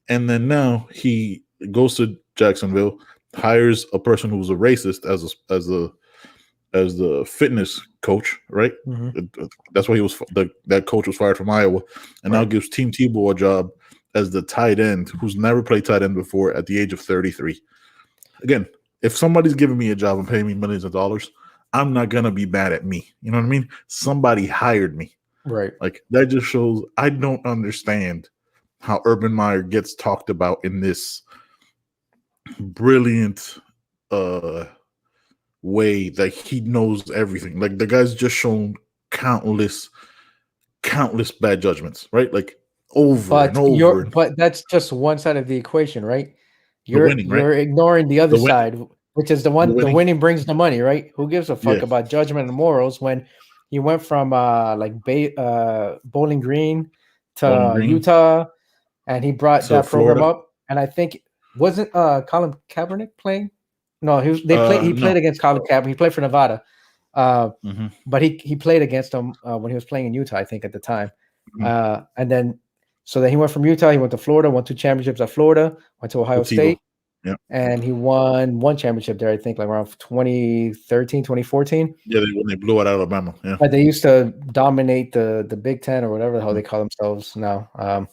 And then now he goes to Jacksonville, hires a person who was a racist as the fitness coach, right? That's why he was that coach was fired from Iowa, and now gives Team Tebow a job as the tight end who's never played tight end before at the age of 33. Again, if somebody's giving me a job and paying me millions of dollars, I'm not gonna be mad at me. You know what I mean? Somebody hired me, right? Like that just shows I don't understand how Urban Meyer gets talked about in this brilliant way. Like he knows everything. Like the guy's just shown countless bad judgments, right? Like over and over. But that's just one side of the equation, right? You're ignoring the other side, which is the winning brings the money, right? Who gives a fuck about judgment and morals when he went from Bowling Green to Utah, and he brought that program up. And I think wasn't Colin Kaepernick playing? No, he played against Colin Kaepernick. He played for Nevada, but he played against him when he was playing in Utah, I think, at the time. And then he went from Utah, he went to Florida, won 2 championships at Florida, went to Ohio State, and he won 1 championship there, I think, like around 2013, 2014. Yeah, when they blew out Alabama. Yeah, but they used to dominate the Big Ten or whatever the hell they call themselves now.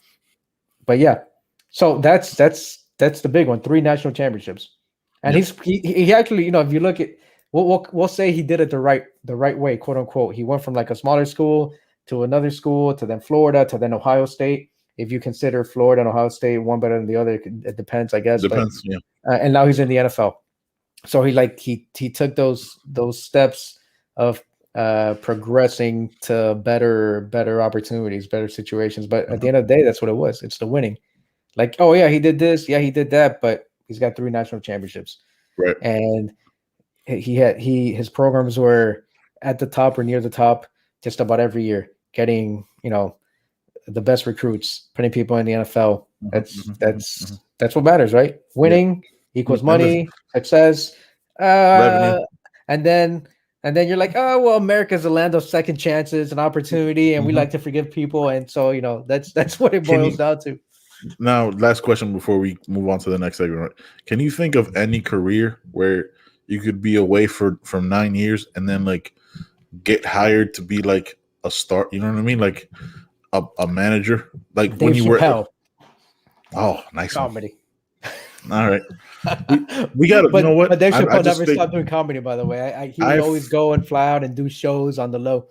But yeah, so that's the big one, 3 national championships. And he actually, if you look at, we'll say he did it the right way, quote unquote. He went from like a smaller school to another school to then Florida to then Ohio State. If you consider Florida and Ohio State one better than the other, it depends, I guess. Depends, and now he's in the NFL. So he took those steps of progressing to better opportunities, better situations. But at the end of the day, that's what it was. It's the winning. Like, oh yeah, he did this, yeah, he did that, but he's got 3 national championships. Right. And his programs were at the top or near the top just about every year, getting, the best recruits, putting people in the NFL. That's what matters, right? Winning equals money, success, revenue. And then you're like, oh well, America's the land of second chances and opportunity, and we like to forgive people, and so that's what it boils down to. Now, last question before we move on to the next segment. Can you think of any career where you could be away from 9 years and then like get hired to be like a star? You know what I mean? Like a manager, like Dave when you Chappelle. were. Oh, nice comedy. All right, we got. You know what? But Dave Chappelle never stopped doing comedy. By the way, he would always go and fly out and do shows on the low.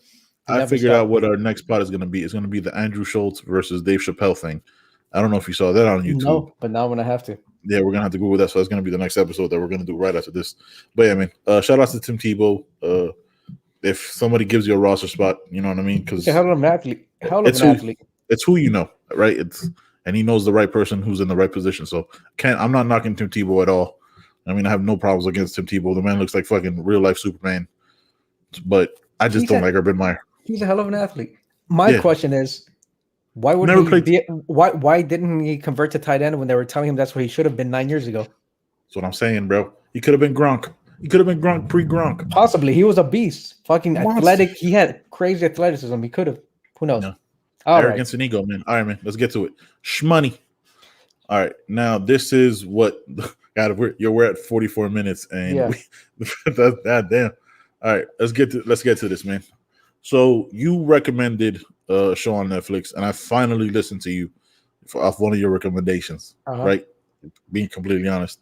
I figured out what our next part is going to be. It's going to be the Andrew Schultz versus Dave Chappelle thing. I don't know if you saw that on YouTube. No, but now I'm gonna have to. Yeah, we're gonna have to Google that. So that's gonna be the next episode that we're gonna do right after this. But yeah, man, shout out to Tim Tebow. If somebody gives you a roster spot, you know what I mean? Because hell of an athlete. It's who you know, right? And he knows the right person who's in the right position. So I'm not knocking Tim Tebow at all. I mean, I have no problems against Tim Tebow. The man looks like fucking real life Superman. But I just don't like Urban Meyer. He's a hell of an athlete. My question is, why wouldn't why didn't he convert to tight end when they were telling him that's what he should have been 9 years ago? That's what I'm saying, bro. He could have been Gronk. He could have been Gronk pre-Gronk. Possibly. He was a beast. Fucking athletic. He had crazy athleticism. He could have. Who knows? No. Arrogance and ego, man. All right, man. Let's get to it. Schmoney. All right. Now, this is what God, we're at 44 minutes and that's damn. All right, let's get to this, man. So you recommended a show on Netflix, and I finally listened to you off one of your recommendations, right? Being completely honest.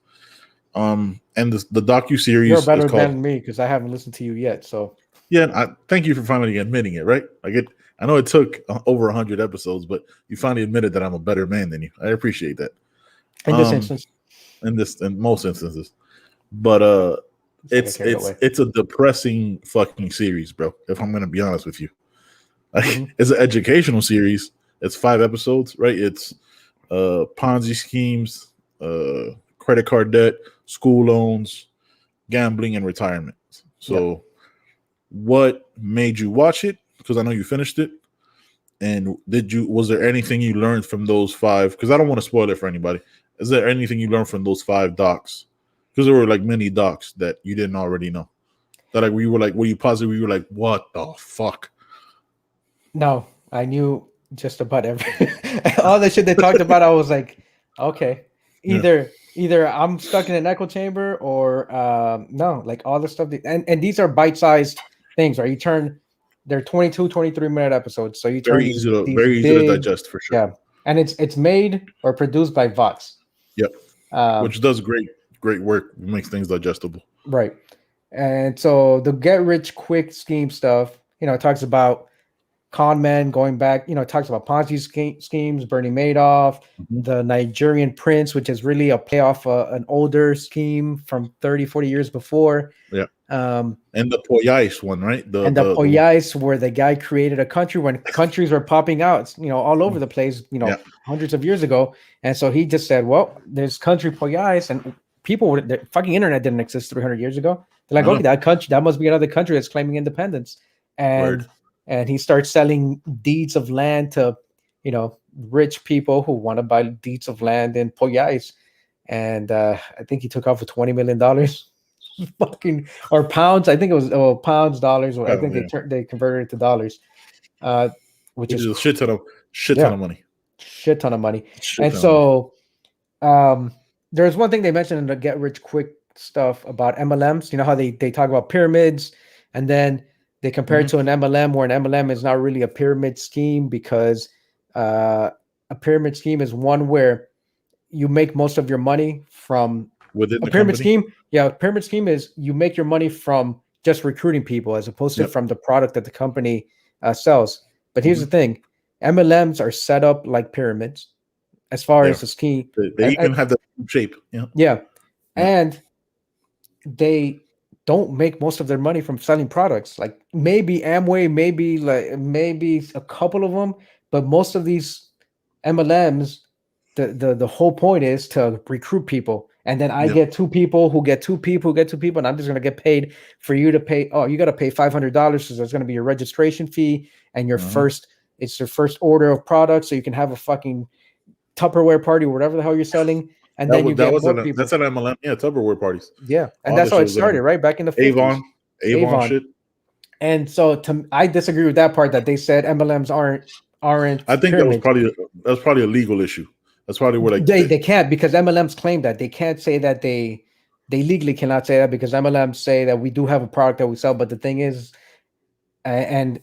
And the docu-series. You're better than me because I haven't listened to you yet. So yeah, I thank you for finally admitting it, right? I know it took over 100 episodes, but you finally admitted that I'm a better man than you. I appreciate that. In this instance. In most instances. But it's a depressing fucking series, bro. If I'm gonna be honest with you. It's an educational series. It's 5 episodes, right? It's Ponzi schemes, credit card debt, school loans, gambling, and retirement. So what made you watch it? because I know you finished it. And was there anything you learned from those 5? Because I don't want to spoil it for anybody. Is there anything you learned from those 5 docs? Because there were like many docs that you didn't already know. That like were you positive? You were like, what the fuck? No, I knew just about all the shit they talked about. I was like, okay, either I'm stuck in an echo chamber or no, like all the stuff. And these are bite-sized things, right? They're 22, 23-minute episodes. So you turn very easy to digest for sure. Yeah. And it's made or produced by Vox. Yep. Which does great work, makes things digestible. Right. And so the get rich quick scheme stuff, it talks about con men going back, it talks about Ponzi schemes, Bernie Madoff, the Nigerian prince, which is really a payoff an older scheme from 30, 40 years before. Yeah. And the Poyais one, right? The Poyais, where the guy created a country when countries were popping out, all over the place, hundreds of years ago. And so he just said, well, there's country Poyais, and the fucking internet didn't exist 300 years ago. They're like, okay, that must be another country that's claiming independence. And he starts selling deeds of land to, rich people who want to buy deeds of land in Poyais. And I think he took off for $20 million. Fucking or pounds. I think it was pounds, dollars. I think they converted it to dollars, which is a shit ton of money. Shit ton of money. So there's one thing they mentioned in the get rich quick stuff about MLMs. You know how they talk about pyramids, and then they compare it to an MLM, where an MLM is not really a pyramid scheme, because a pyramid scheme is one where you make most of your money from within the pyramid company? scheme. Yeah, pyramid scheme is you make your money from just recruiting people as opposed to from the product that the company sells. But here's the thing: MLMs are set up like pyramids as far as the scheme. They even have the shape. Yeah, and they don't make most of their money from selling products. Like maybe Amway, maybe a couple of them, but most of these MLMs, the whole point is to recruit people. And then I get 2 people who get 2 people who get 2 people, and I'm just going to get paid for you to pay. Oh, you got to pay $500 because there's going to be a registration fee and it's your first order of product, so you can have a fucking Tupperware party or whatever the hell you're selling. And then that's an MLM. Yeah, Tupperware parties. Yeah, and that's how it started, right? Back in the 50s. Avon shit. And so I disagree with that part that they said MLMs aren't. I think pyramids. that was probably a legal issue. That's probably where they can't, because MLMs claim that they can't say that they legally cannot say that, because MLMs say that we do have a product that we sell. But the thing is, and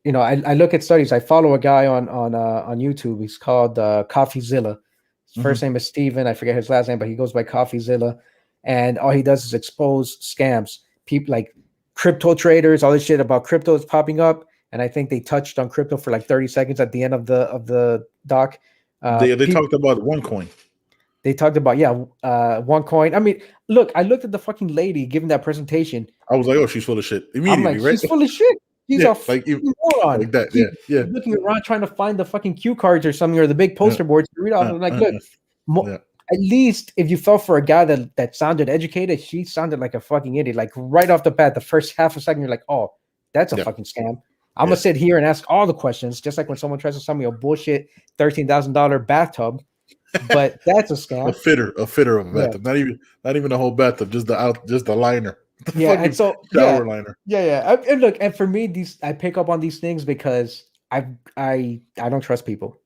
I look at studies. I follow a guy on YouTube. He's called CoffeeZilla. His first name is Steven. I forget his last name, but he goes by CoffeeZilla. And all he does is expose scams. People like crypto traders, all this shit about crypto is popping up. And I think they touched on crypto for like 30 seconds at the end of the doc. They talked about OneCoin. They talked about OneCoin. I mean, look, I looked at the fucking lady giving that presentation. I was like, oh, she's full of shit immediately. I'm like, right? She's full of shit. She's a fucking moron. Like that. Yeah. Looking around trying to find the fucking cue cards or something, or the big poster boards to read off. I'm like, look, at least if you felt for a guy that sounded educated, she sounded like a fucking idiot. Like right off the bat, the first half a second, you're like, oh, that's a fucking scam. I'm gonna sit here and ask all the questions, just like when someone tries to sell me a bullshit $13,000 bathtub, but that's a scam. A fitter of a bathtub, not even a whole bathtub, just the liner. And so shower liner. And look, and for me, I pick up on these things because I don't trust people.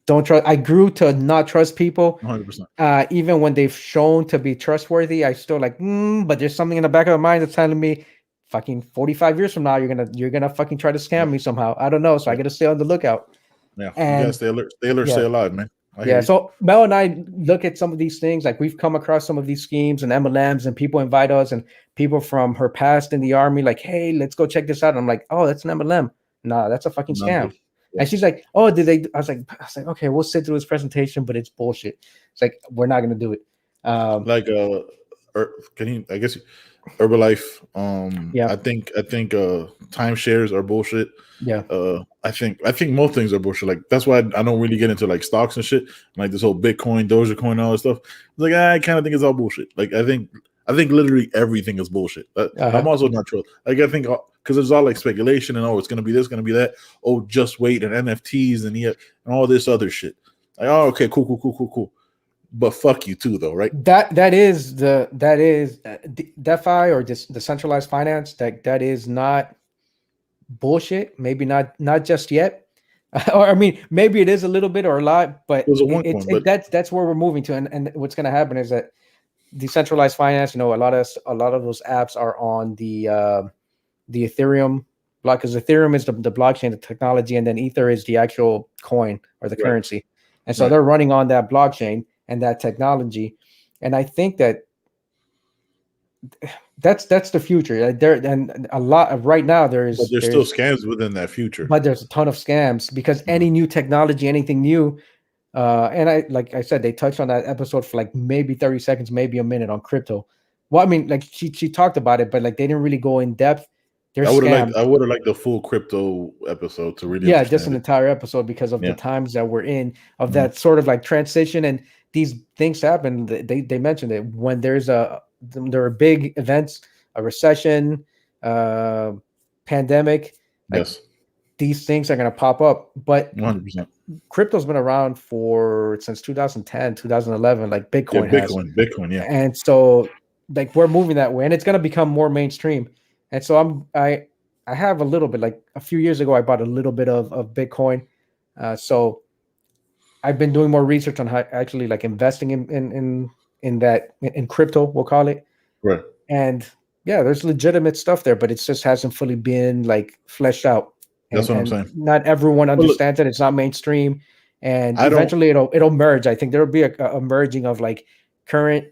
Don't trust. I grew to not trust people. 100%. Even when they've shown to be trustworthy, I still like. But there's something in the back of my mind that's telling me, fucking 45 years from now, you're gonna fucking try to scam me somehow. I don't know, so I gotta stay on the lookout. Yeah, and you gotta stay alert, stay alive, man. So Mel and I look at some of these things, like we've come across some of these schemes and MLMs, and people invite us, and people from her past in the army, like, hey, let's go check this out. And I'm like, oh, that's an MLM. Nah, that's a fucking scam. And she's like, oh, did they? I was like, okay, we'll sit through this presentation, but it's bullshit. It's like, we're not gonna do it. I guess Herbalife. I think timeshares are bullshit. I think most things are bullshit. Like that's why I don't really get into like stocks and shit. Like this whole Bitcoin, Dogecoin, all that stuff. It's like I kind of think it's all bullshit. Like I think I think literally everything is bullshit. I'm also not sure. Like, I think because there's all like speculation and it's gonna be this, gonna be that. Oh, just wait, and NFTs and all this other shit. Like, oh, okay, cool. But fuck you too, though, right? That is DeFi or decentralized finance. That is not bullshit. Maybe not just yet. Or I mean, maybe it is a little bit or a lot, but that's where we're moving to. And what's going to happen is that decentralized finance, a lot of those apps are on the Ethereum block, because Ethereum is the blockchain, the technology, and then Ether is the actual coin or the currency. And so they're running on that blockchain and that technology. And I think that's the future. There and a lot of right now there's still scams within that future. But there's a ton of scams because any new technology, anything new, and I said, they touched on that episode for like maybe 30 seconds, maybe a minute on crypto. Well, I mean, like she talked about it, but like they didn't really go in depth. I would have liked the full crypto episode to really understand just an entire episode because of the times that we're in, of that sort of like transition, and these things happen. They mentioned it when there are big events, a recession, pandemic. Yes, these things are going to pop up. But 100%. Crypto's been around since 2010, 2011, like Bitcoin has. Bitcoin, yeah. And so like we're moving that way, and it's going to become more mainstream. And so I have a little bit, like a few years ago, I bought a little bit of Bitcoin. So I've been doing more research on how actually like investing in crypto, we'll call it. Right. And yeah, there's legitimate stuff there, but it just hasn't fully been like fleshed out. That's what I'm saying. Not everyone understands it. It's not mainstream, and eventually it'll merge. I think there'll be a merging of like current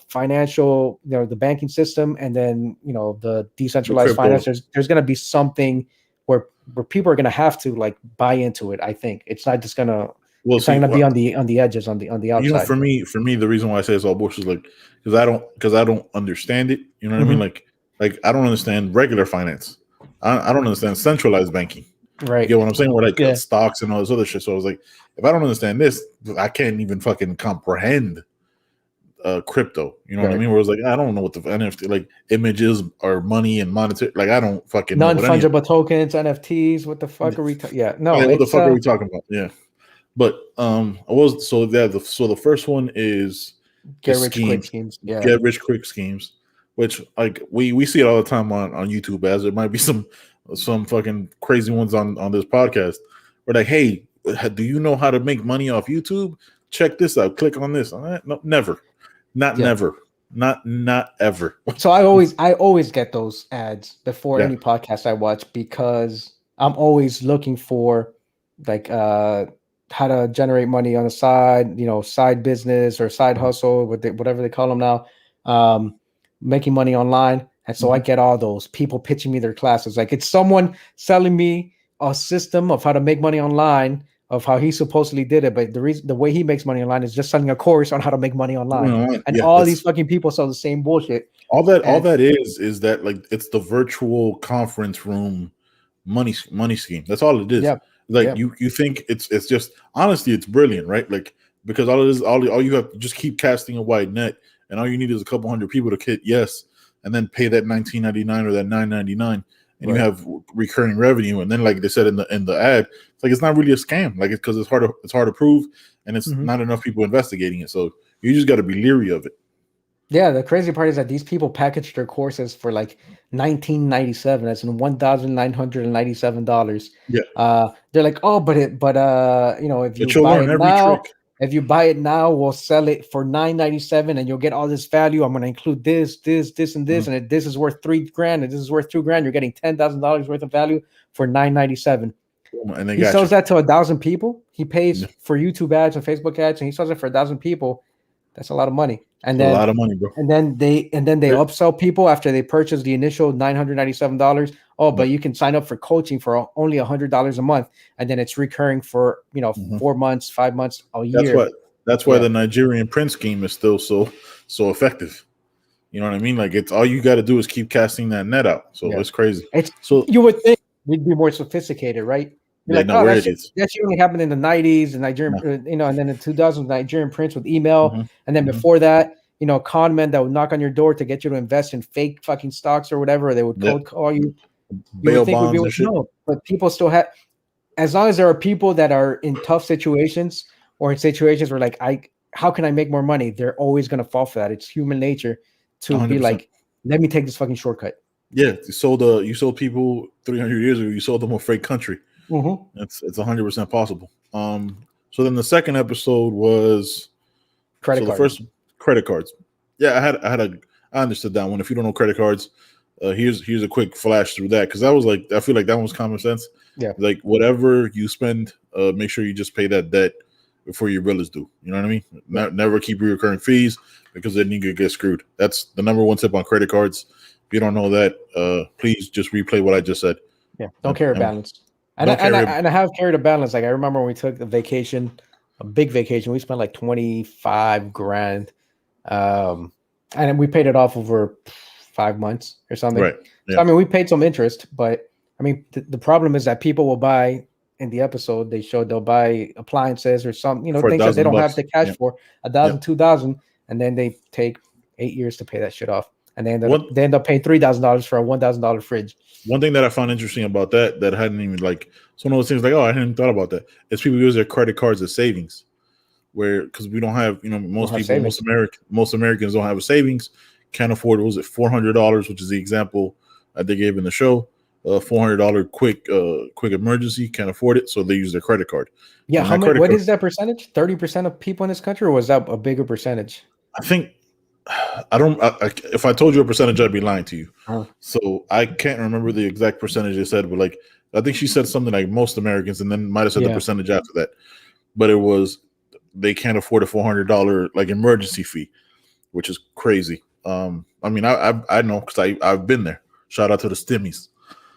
financial, the banking system, and then the decentralized finance. There's going to be something where people are going to have to like buy into it. I think it's not just going to. It's not going to be on the edges, on the outside. For me, the reason why I say it's all bullshit is like because I don't understand it. You know what I mean? Like I don't understand regular finance. I don't understand centralized banking. Right. You get what I'm saying? Where like stocks and all this other shit. So I was like, if I don't understand this, I can't even fucking comprehend crypto. You know what I mean? Where it's like, I don't know what the NFT, like images or money and monetary, like I don't fucking know. Non-fungible tokens, NFTs. What the fuck are we talking? Yeah. No. What the fuck are we talking about? Yeah. But the first one is get rich quick schemes. Yeah. Get rich quick schemes. Which like we see it all the time on YouTube, as there might be some fucking crazy ones on this podcast. We're like, hey, do you know how to make money off YouTube? Check this out. Click on this. No, never, never, not ever. So I always get those ads before any podcast I watch, because I'm always looking for like how to generate money on the side, side business or side hustle, whatever they call them now. Making money online. And so I get all those people pitching me their classes. Like it's someone selling me a system of how to make money online, of how he supposedly did it. But the way he makes money online is just selling a course on how to make money online. And all these fucking people sell the same bullshit. All that is that like it's the virtual conference room money scheme. That's all it is. Yeah. Like you think it's just, honestly, it's brilliant, right? Like because all you have to just keep casting a wide net. And all you need is a couple hundred people to hit yes, and then pay that $19.99 or that $9.99, and you have recurring revenue. And then, like they said in the ad, it's like it's not really a scam, like because it's hard to prove, and it's not enough people investigating it. So you just got to be leery of it. Yeah, the crazy part is that these people package their courses for like $19.97. That's $1,997. Yeah, they're like, oh, but if you buy it now. If you buy it now, we'll sell it for $9.97, and you'll get all this value. I'm going to include this, and this, and if this is worth $3,000, and this is worth $2,000. You're getting $10,000 worth of value for $9.97. And he sells that to 1,000 people. He pays for YouTube ads and Facebook ads, and he sells it for 1,000 people. That's a lot of money. And then a lot of money, bro. And then they upsell people after they purchase the initial $997. Oh, but you can sign up for coaching for only $100 a month, and then it's recurring for 4 months, 5 months, a year. That's why the Nigerian Prince scheme is still so effective. You know what I mean? Like it's all you got to do is keep casting that net out. So it's crazy. You would think we'd be more sophisticated, right? You're like, that shit only happened in the 90s, and Nigerian, and then in 2000, Nigerian Prince with email, and then before that, con men that would knock on your door to get you to invest in fake fucking stocks or whatever. Or they would cold call you. You would Bail think would be bonds and shit. no, but people still have. As long as there are people that are in tough situations or in situations where like how can I make more money? They're always gonna fall for that. It's human nature to be 100%. like, let me take this fucking shortcut. Yeah, you sold people 300 years ago. You sold them a fake country. Mm-hmm. It's 100% possible. So then the second episode was Credit the cards. first credit cards. Yeah, I understood that one. If you don't know credit cards, here's a quick flash through that because I feel like that was common sense. Yeah. Like whatever you spend, make sure you just pay that debt before your bill is due. You know what I mean? Never keep recurring fees because then you could get screwed. That's the number one tip on credit cards. If you don't know that, please just replay what I just said. Yeah, don't carry a balance. And I have carried a balance. Like I remember when we took a vacation, a big vacation, we spent like 25 grand. And we paid it off over 5 months or something. Right. Yeah. So I mean, we paid some interest, but I mean, the problem is that people will buy in the episode. They showed they'll buy appliances or some, For things that they don't $1,000. have the cash Yeah. for, 1,000, 2,000, and then they take 8 years to pay that shit off, and they end up paying $3,000 for a $1,000 fridge. One thing that I found interesting about that I hadn't even like, it's one of those things like, oh, I hadn't thought about that. Is people use their credit cards as savings, where because we don't have, most Americans don't have a savings, can't afford. What was it, $400, which is the example they gave in the show. $400 quick emergency, can't afford it, so they use their credit card. Yeah, what is that percentage? 30% of people in this country, or was that a bigger percentage? I think if I told you a percentage, I'd be lying to you. So I can't remember the exact percentage they said, but like I think she said something like most Americans, and then might have said the percentage after that. But it was they can't afford a $400 like emergency fee, which is crazy. I mean, I know because I've been there. Shout out to the stimmies.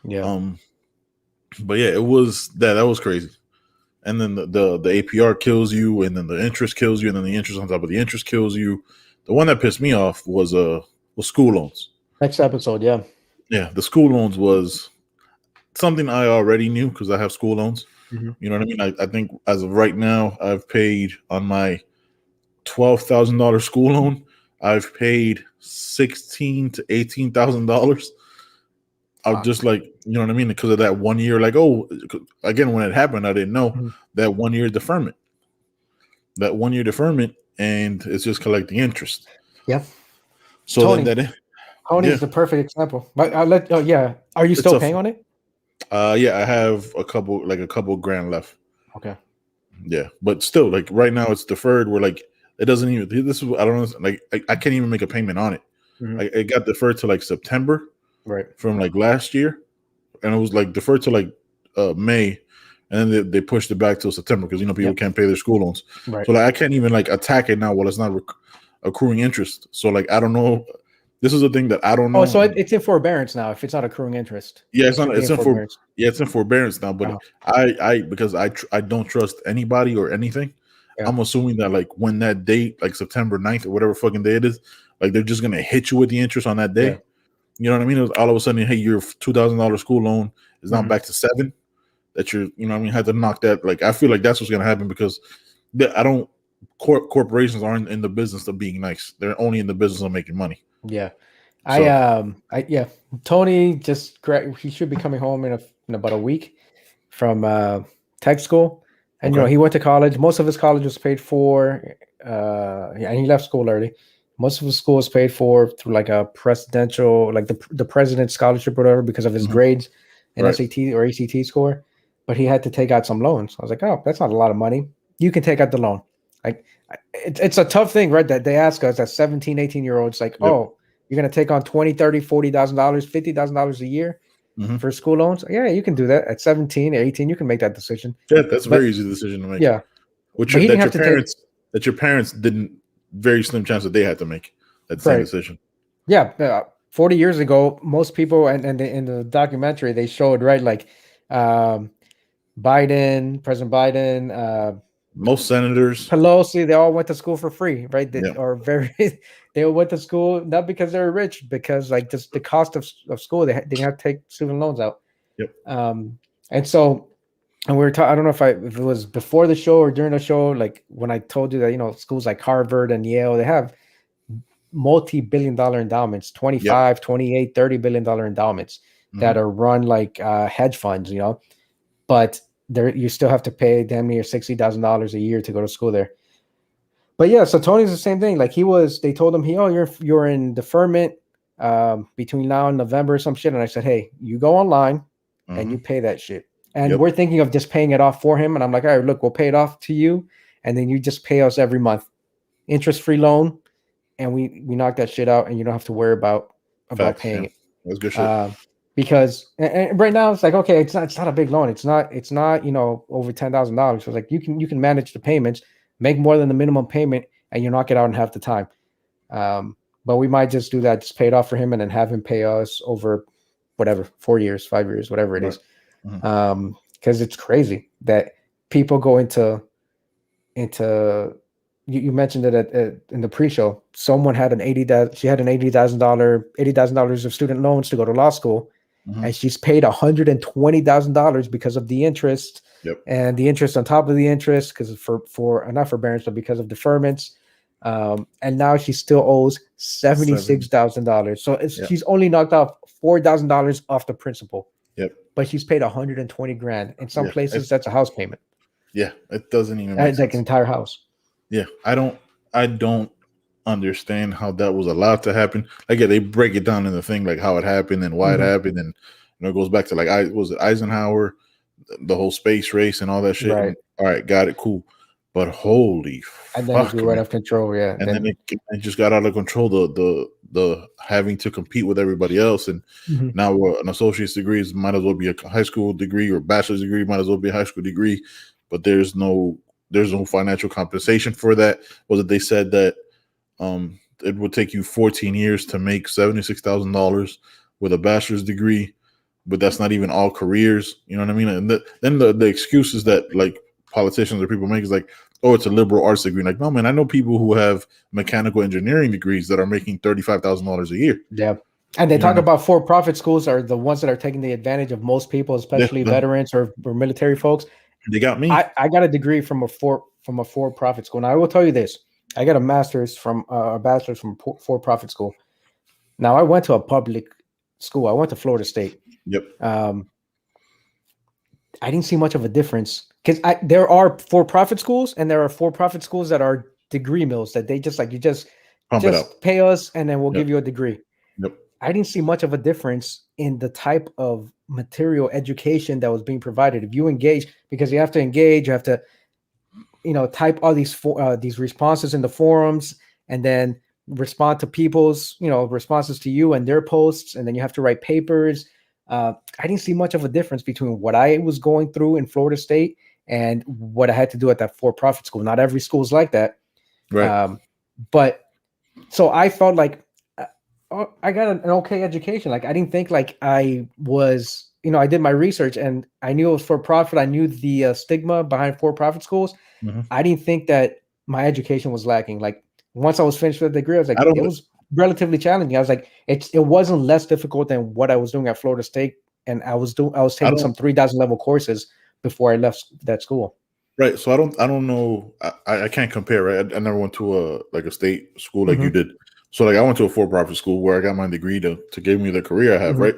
Yeah. But yeah, it was that was crazy. And then the APR kills you, and then the interest kills you, and then the interest on top of the interest kills you. The one that pissed me off was school loans. Next episode, yeah. Yeah, the school loans was something I already knew because I have school loans. Mm-hmm. You know what I mean? I think as of right now, I've paid on my $12,000 school loan, I've paid $16,000 to $18,000. I'm just like, you know what I mean? Because of that 1 year, like, again, when it happened, I didn't know that 1 year deferment. That 1 year deferment, and it's just collecting interest. Yeah. So Tony, then Tony is the perfect example. But are you still paying on it? Yeah, I have a couple grand left. Okay. Yeah, but still, like right now, it's deferred. Where like it doesn't even. This is I don't know. Like I can't even make a payment on it. Mm-hmm. It got deferred to like September, right, from like last year, and it was like deferred to like May, and then they pushed it back till September because people can't pay their school loans. Right. So like I can't even like attack it now while it's not accruing interest. So like I don't know. This is a thing that I don't know. Oh, so it's in forbearance now if it's not accruing interest. Yeah, it's not. It's in forbearance. Yeah, it's in forbearance now. But because I don't trust anybody or anything. Yeah. I'm assuming that like when that date, like September 9th or whatever fucking day it is, like they're just gonna hit you with the interest on that day. Yeah. You know what I mean? All of a sudden, hey, your $2,000 school loan is now back to $7,000. That you're, had to knock that. Like I feel like that's what's gonna happen because I don't. Corporations aren't in the business of being nice. They're only in the business of making money. Yeah. Tony he should be coming home in about a week from tech school, and he went to college. Most of his college was paid for, and he left school early. Most of his school was paid for through like a presidential, like the president's scholarship or whatever, because of his grades and SAT or ACT score. But he had to take out some loans. I was like, oh, that's not a lot of money. You can take out the loan. Like it's a tough thing, right? That they ask us as 17, 18-year-olds, like, oh, you're going to take on $20,000, $30,000, $40,000, $50,000 a year for school loans. Yeah, you can do that at 17, 18. You can make that decision. Yeah, that's a very easy decision to make. Yeah. That your parents didn't, very slim chance that they had to make that same decision. Yeah. 40 years ago, most people, and in the documentary, they showed, right, like President Biden, most senators, Pelosi, they all went to school for free, right? They went to school not because they were rich, because like just the cost of school, they didn't have to take student loans out. Yep. And so, and we were talking. I don't know if it was before the show or during the show, like when I told you that schools like Harvard and Yale, they have multi-billion-dollar endowments, Yep. 25, 28, $30 billion endowments that are run like hedge funds, but there you still have to pay damn near $60,000 a year to go to school there. But yeah, so Tony's the same thing. Like they told him, you're in deferment between now and November or some shit. And I said, hey, you go online and you pay that shit. And we're thinking of just paying it off for him. And I'm like, all right, look, we'll pay it off to you. And then you just pay us every month. Interest-free loan. And we knock that shit out and you don't have to worry about paying it. That's good shit. Because and right now it's like, okay, it's not a big loan. It's not over $10,000. So it's like you can manage the payments, make more than the minimum payment, and you knock it out in half the time. But we might just do that, just pay it off for him, and then have him pay us over whatever, 4 years, 5 years, whatever it is. Because it's crazy that people go into you mentioned it in the pre-show. Someone had she had an $80,000 of student loans to go to law school, and she's paid $120,000 because of the interest and the interest on top of the interest, because for not forbearance, but because of deferments. And now she still owes $76,000. So she's only knocked off $4,000 off the principal. But she's paid $120,000. In some places, that's a house payment. Yeah, it doesn't even make like sense. An entire house. Yeah, I don't understand how that was allowed to happen. Like, yeah, they break it down in the thing, like how it happened and why it happened, and it goes back to like was it Eisenhower, the whole space race and all that shit. Right. And, all right, got it, cool. But holy and fuck, then it grew right out of control, yeah. And then it just got out of control. The having to compete with everybody else, and now an associate's degree might as well be a high school degree, or bachelor's degree might as well be a high school degree, but there's no financial compensation for that. Was it they said that it would take you 14 years to make $76,000 with a bachelor's degree, but that's not even all careers. You know what I mean? And then the excuses that like politicians or people make is like, oh, it's a liberal arts degree. Like, no, man, I know people who have mechanical engineering degrees that are making $35,000 a year. Yeah. And they talk about for-profit schools are the ones that are taking the advantage of most people, especially veterans or military folks. They got me. I got a degree from a for-profit school. Now I will tell you this: I got a master's from a bachelor's from for-profit school. Now I went to a public school. I went to Florida State. Yep. I didn't see much of a difference because there are for-profit schools and there are for-profit schools that are degree mills that they just like you just pay us and then we'll give you a degree. Yep. I didn't see much of a difference in the type of material education that was being provided. If you engage, because you have to engage, you have to, type all these responses in the forums and then respond to people's, responses to you and their posts. And then you have to write papers. I didn't see much of a difference between what I was going through in Florida State and what I had to do at that for-profit school. Not every school is like that. Right. But so I felt like I got an okay education. Like I didn't think like I was, I did my research and I knew it was for profit. I knew the stigma behind for-profit schools. I didn't think that my education was lacking. Like once I was finished with the degree, I was like, it was relatively challenging. I was like, it wasn't less difficult than what I was doing at Florida State. And I was taking some 3,000 level courses before I left that school. Right. So I don't know. I can't compare, right? I never went to a state school like you did. So like I went to a for-profit school where I got my degree to give me the career I have, right?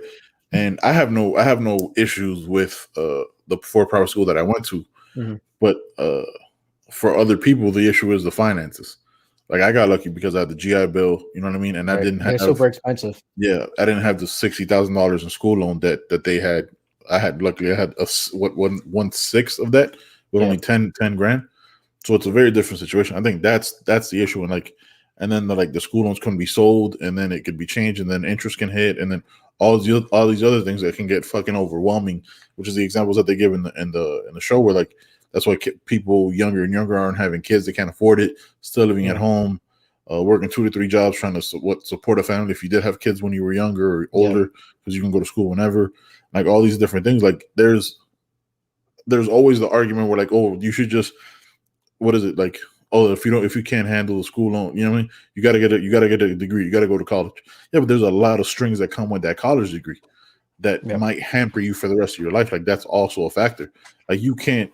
And I have no issues with the for-profit school that I went to. But for other people, the issue is the finances. Like I got lucky because I had the GI Bill, you know what I mean? And I didn't have super expensive. Yeah, I didn't have the $60,000 in school loan that they had. Luckily I had 1/6 of that with only 10 grand. So it's a very different situation. I think that's the issue. And then the school loans can be sold and then it could be changed and then interest can hit and then all these other things that can get fucking overwhelming, which is the examples that they give in the show where like that's why people younger and younger aren't having kids. They can't afford it, still living at home, working 2 to 3 jobs, trying to support a family if you did have kids when you were younger or older, because you can go to school whenever. Like all these different things. Like there's always the argument where like, oh, you should just, what is it like? Oh, if you can't handle the school loan, you know what I mean? You gotta get a degree. You gotta go to college. Yeah, but there's a lot of strings that come with that college degree that might hamper you for the rest of your life. Like that's also a factor. Like you can't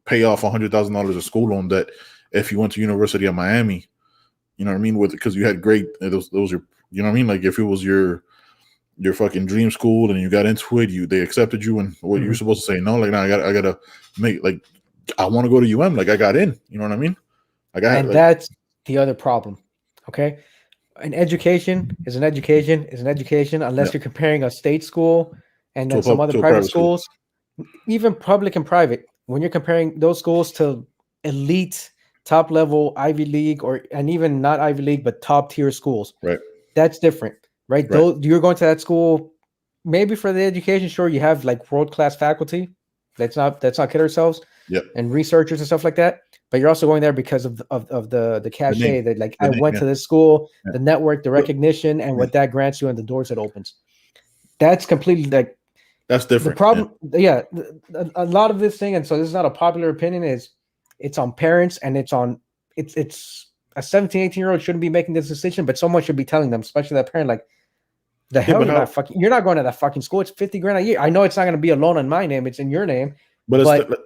pay off $100,000 of school loan that if you went to University of Miami, You know what I mean? With because you had great those your you know what I mean? Like if it was your fucking dream school and you got into it, they accepted you and what you're supposed to say no, like no, I gotta make like I want to go to UM, like I got in. You know what I mean? Like I And like that's the other problem. Okay. An education is an education is an education yeah unless you're comparing a state school and to then some other to a private private school. schools, even public and private. When you're comparing those schools to elite, top level Ivy League or and even not Ivy League but top tier schools, Right, that's different, right? right. Though you're going to that school, maybe for the education, sure, you have like world class faculty. Let's not kid ourselves Yep. and researchers and stuff like that. But you're also going there because of the The name, cachet that like the I name, went yeah, to this school, yeah. the network, the But recognition, and yeah, what that grants you and the doors it opens. That's completely like that's the different. Yeah, problem. Yeah, a lot of this thing, and so this is not a popular opinion. Is it's on parents and it's a 17, 18-year-old shouldn't be making this decision, but someone should be telling them, especially that parent, like the yeah. hell But how? you're not going to that fucking school. It's 50 grand a year. I know it's not going to be a loan in my name, it's in your name, But it's but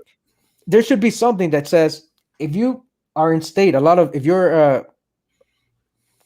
there should be something that says if you are in state, a lot of if you're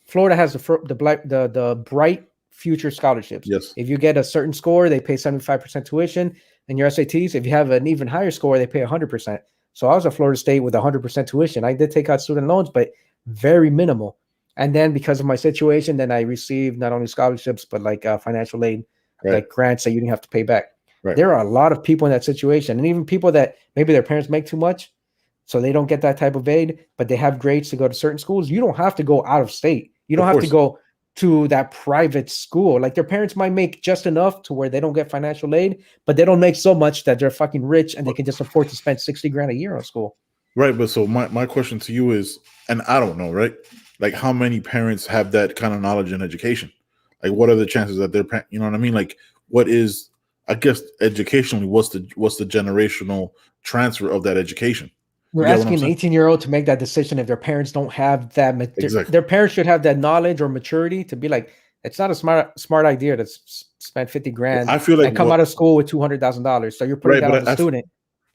Florida has the bright future scholarships. yes, If you get a certain score, they pay 75% tuition, and your SATs, if you have an even higher score, they pay 100%. So I was at Florida State with 100% tuition. I did take out student loans, but very minimal. And then because of my situation, then I received not only scholarships but like financial aid, right, like grants that you didn't have to pay back. right. There are a lot of people in that situation, and even people that maybe their parents make too much, so they don't get that type of aid, but they have grades to go to certain schools. You don't have to go out of state. You Of don't have to course, go to that private school. Like their parents might make just enough to where they don't get financial aid, but they don't make so much that they're fucking rich and they can just afford to spend 60 grand a year on school. right. But so my question to you is, and I don't know, right? Like how many parents have that kind of knowledge and education? Like what are the chances that you know what I mean? Like what is I guess educationally, what's the generational transfer of that education? We're You get what I'm asking an saying? 18-year-old to make that decision if their parents don't have that. Exactly. Their parents should have that knowledge or maturity to be like, it's not a smart idea to spend 50 grand I feel like and come out of school with $200,000. So you're putting right, that on but the student.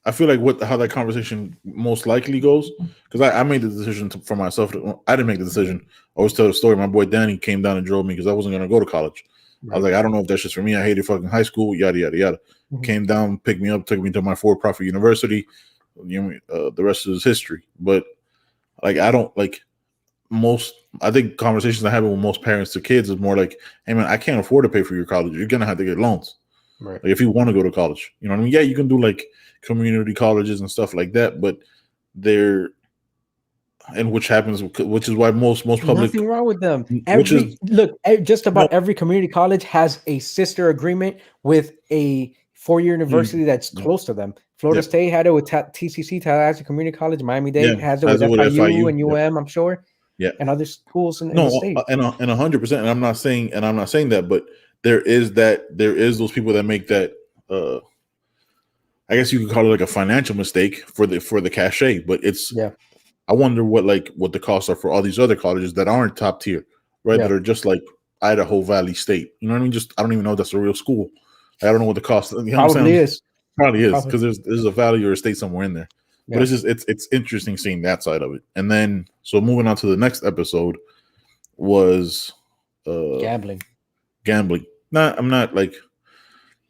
I feel like how that conversation most likely goes because I made the decision for myself. I didn't make the decision. I always tell the story. My boy Danny came down and drove me because I wasn't going to go to college. I was like, I don't know if that's just for me. I hated fucking high school. Yada yada yada. Came down, picked me up, took me to my for-profit university. You know, the rest is history. But like, I don't like most. I think conversations I have with most parents to kids is more like, hey man, I can't afford to pay for your college. You're gonna have to get loans. Right. Like if you want to go to college, you know what I mean? Yeah, you can do like community colleges and stuff like that, but they're and which happens, which is why most public, Nothing wrong with them. which is Just no, about every community college has a sister agreement with a four-year university that's yeah, close to them. Florida yeah, State had it with TCC, Tallahassee Community College. Miami-Dade yeah, has it with as it would FIU FIU, and yeah, UM, I'm sure, yeah. and other schools in the No, state. and 100%. And I'm not saying that, but there is those people that make that. I guess you could call it like a financial mistake for the cachet, but it's. Yeah. I wonder what the costs are for all these other colleges that aren't top tier, right? Yeah. That are just like Idaho Valley State. You know what I mean? Just I don't even know if that's a real school. I don't know what the cost. You know Probably is. Probably is because there's a valley or a state somewhere in there. Yeah. But it's interesting seeing that side of it. And then so moving on to the next episode was Gambling. No, I'm not like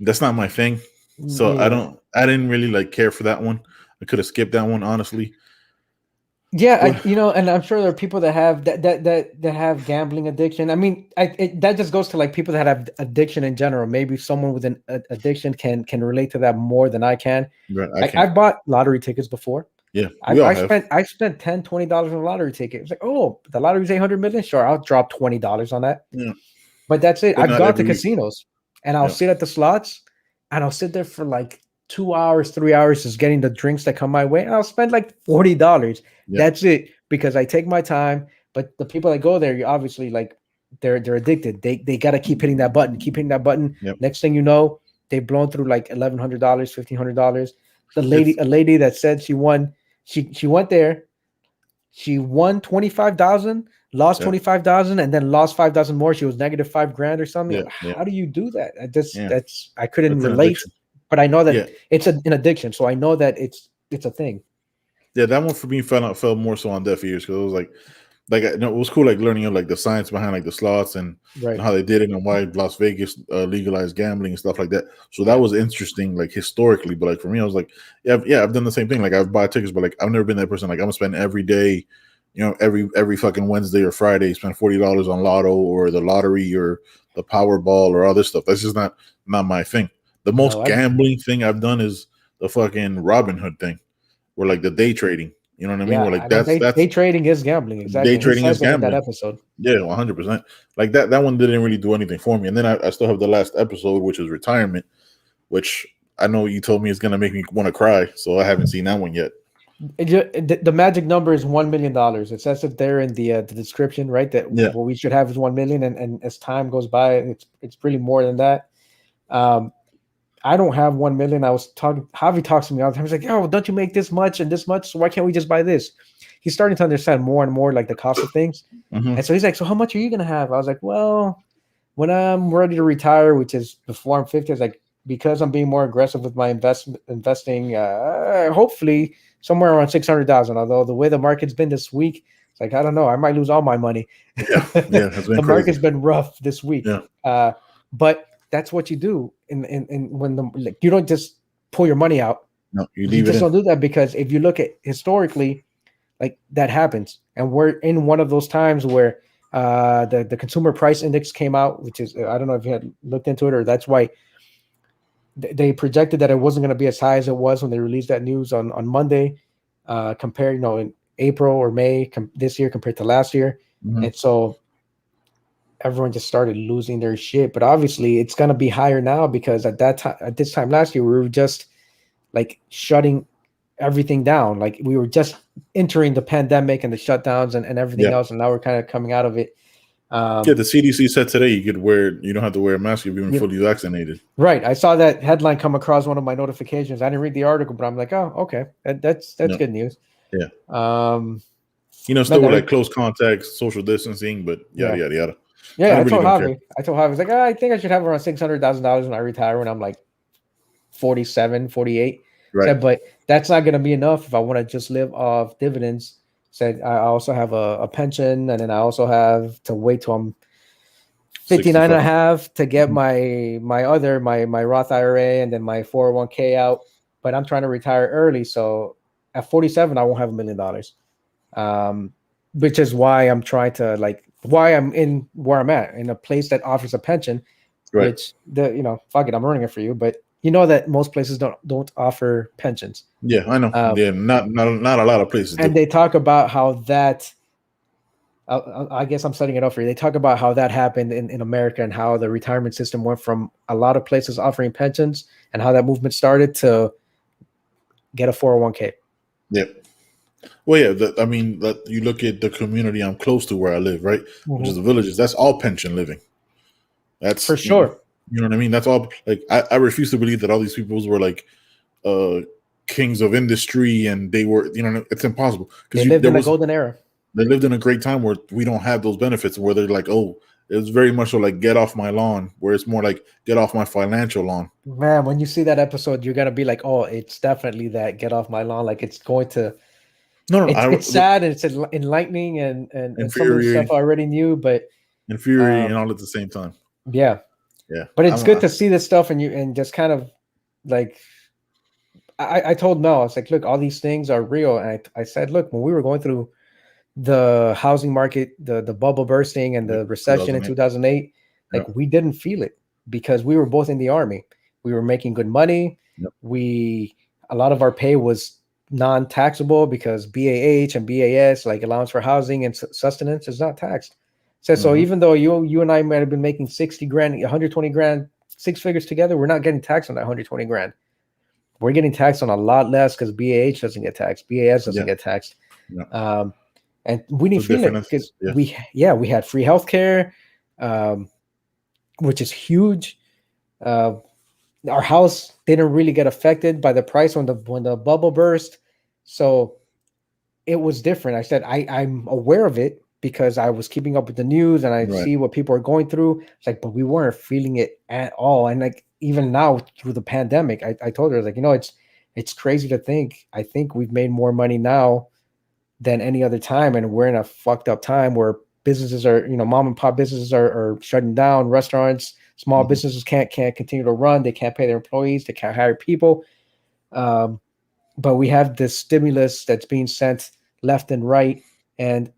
that's not my thing. So Yeah. I didn't really like care for that one. I could have skipped that one, honestly. Yeah, and I'm sure there are people that have that have gambling addiction. I mean, that just goes to like people that have addiction in general. Maybe someone with an addiction can relate to that more than I can. Right, I've bought lottery tickets before. Yeah, I spent $10, $20 on a lottery ticket. It's like, oh, the lottery's 800 million. Sure, I'll drop $20 on that. Yeah, but that's it. But I've gone to casinos and I'll sit at the slots and I'll sit there for like 2 hours, 3 hours, just getting the drinks that come my way, and I'll spend like $40. Yeah. That's it, because I take my time. But the people that go there, you obviously like they're addicted. They got to keep hitting that button, Yep. Next thing you know, they've blown through like $1,100, $1,500. A lady that said she won, she went there, she won 25,000, lost 25,000, and then lost 5,000 more. She was negative $5,000 or something. Yeah. How do you do that? I couldn't relate. Addiction. But I know that it's an addiction, so I know that it's a thing. Yeah, that one for me fell more so on deaf ears because it was like like it was cool, like learning like the science behind like the slots and Right. how they did it and why Las Vegas legalized gambling and stuff like that. So that Yeah. was interesting, like historically. But like for me, I was like, yeah, I've done the same thing. Like I've bought tickets, but like I've never been that person. Like I'm gonna spend every day, every fucking Wednesday or Friday, spend $40 on Lotto or the lottery or the Powerball or all this stuff. That's just not my thing. The No, most gambling thing I've done is the fucking Robin Hood thing, where like the day trading. You know what I mean? yeah, Where I like mean that's day trading is gambling, day exactly. He trading is says it in that gambling. episode. Yeah, 100%. Like that one didn't really do anything for me. And then I still have the last episode, which is retirement, which I know you told me is gonna make me want to cry. So I haven't seen that one yet. The magic number is $1 million. It says it there in the description, right? That Yeah. what we should have is 1 million, and as time goes by, it's really more than that. Um, I don't have 1 million. I was talking. Javi talks to me all the time. He's like, "Yo, don't you make this much and this much? So why can't we just buy this?" He's starting to understand more and more like the cost of things, Mm-hmm. and so he's like, "So how much are you gonna have?" I was like, "Well, when I'm ready to retire, which is before I'm 50, I was like, because I'm being more aggressive with my investing, hopefully somewhere around 600,000. Although the way the market's been this week, it's like I don't know, I might lose all my money. Yeah. Yeah. It's been The crazy. market's been rough this week, Yeah. but that's what you do. In when you don't just pull your money out. No, you You leave it just in. don't do that because if you look at historically, like that happens, and we're in one of those times where the consumer price index came out, which is I don't know if you had looked into it, or that's why they projected that it wasn't going to be as high as it was when they released that news on Monday, compared in April or May this year compared to last year, Mm-hmm. and so everyone just started losing their shit. But obviously, it's going to be higher now because at this time last year, we were just like shutting everything down. Like we were just entering the pandemic and the shutdowns and everything Yeah. else, and now we're kind of coming out of it. Yeah. The CDC said today you don't have to wear a mask if you've been fully vaccinated. Right. I saw that headline come across one of my notifications. I didn't read the article, but I'm like, oh, okay, that's good news. Yeah. No, Still with like close contact, social distancing, but yada yada yada. Yeah, I really told don't care. Javi. I was like, I think I should have around $600,000 when I retire when I'm like 47, 48. Right. Said, but that's not going to be enough if I want to just live off dividends. Said, I also have a pension, and then I also have to wait till I'm 59 and a half to get my Roth IRA and then my 401k out. But I'm trying to retire early. So at 47, I won't have $1 million. Which is why I'm trying to why I'm in where I'm at, in a place that offers a pension, right. Which fuck it, I'm running it for you. But you know that most places don't offer pensions. Yeah, I know. Yeah, not a lot of places. And they talk about how that. I guess I'm setting it up for you. They talk about how that happened in America and how the retirement system went from a lot of places offering pensions and how that movement started to get a 401k. Yeah. Well, yeah. You look at the community I'm close to where I live, right? Mm-hmm. Which is the villages. That's all pension living. That's for sure. You know what I mean? That's all. Like I refuse to believe that all these people were like kings of industry and they were. It's impossible because they lived in a golden era. They lived in a great time where we don't have those benefits, where they're like, oh, it's very much so like get off my lawn, where it's more like get off my financial lawn. Man, when you see that episode, you're gonna be like, oh, it's definitely that get off my lawn. Like it's going to. No, it's sad and it's enlightening and some of the stuff I already knew, but infuriating and all at the same time. Yeah, yeah. But it's good to see this stuff and just kind of like. I told Mel, I was like, look, all these things are real, and I said, look, when we were going through the housing market, the bubble bursting and the recession in 2008, like we didn't feel it because we were both in the Army. We were making good money. Yep. A lot of our pay was non-taxable because BAH and BAS, like allowance for housing and sustenance, is not taxed. So even though you and I might have been making 60 grand, 120 grand, 6 figures together, we're not getting taxed on that 120 grand. We're getting taxed on a lot less because BAH doesn't get taxed. BAS doesn't get taxed. Yeah. And we didn't feel it because we had free healthcare, which is huge. Our house didn't really get affected by the price when the bubble burst, so it was different. I said I'm aware of it because I was keeping up with the news and I see what people are going through. It's like, but we weren't feeling it at all. And like even now through the pandemic, I told her, I was like, it's crazy to think. I think we've made more money now than any other time, and we're in a fucked up time where businesses are, mom and pop businesses are shutting down, restaurants, small Mhm. businesses can't continue to run, they can't pay their employees, they can't hire people. Um, but we have this stimulus that's being sent left and right, and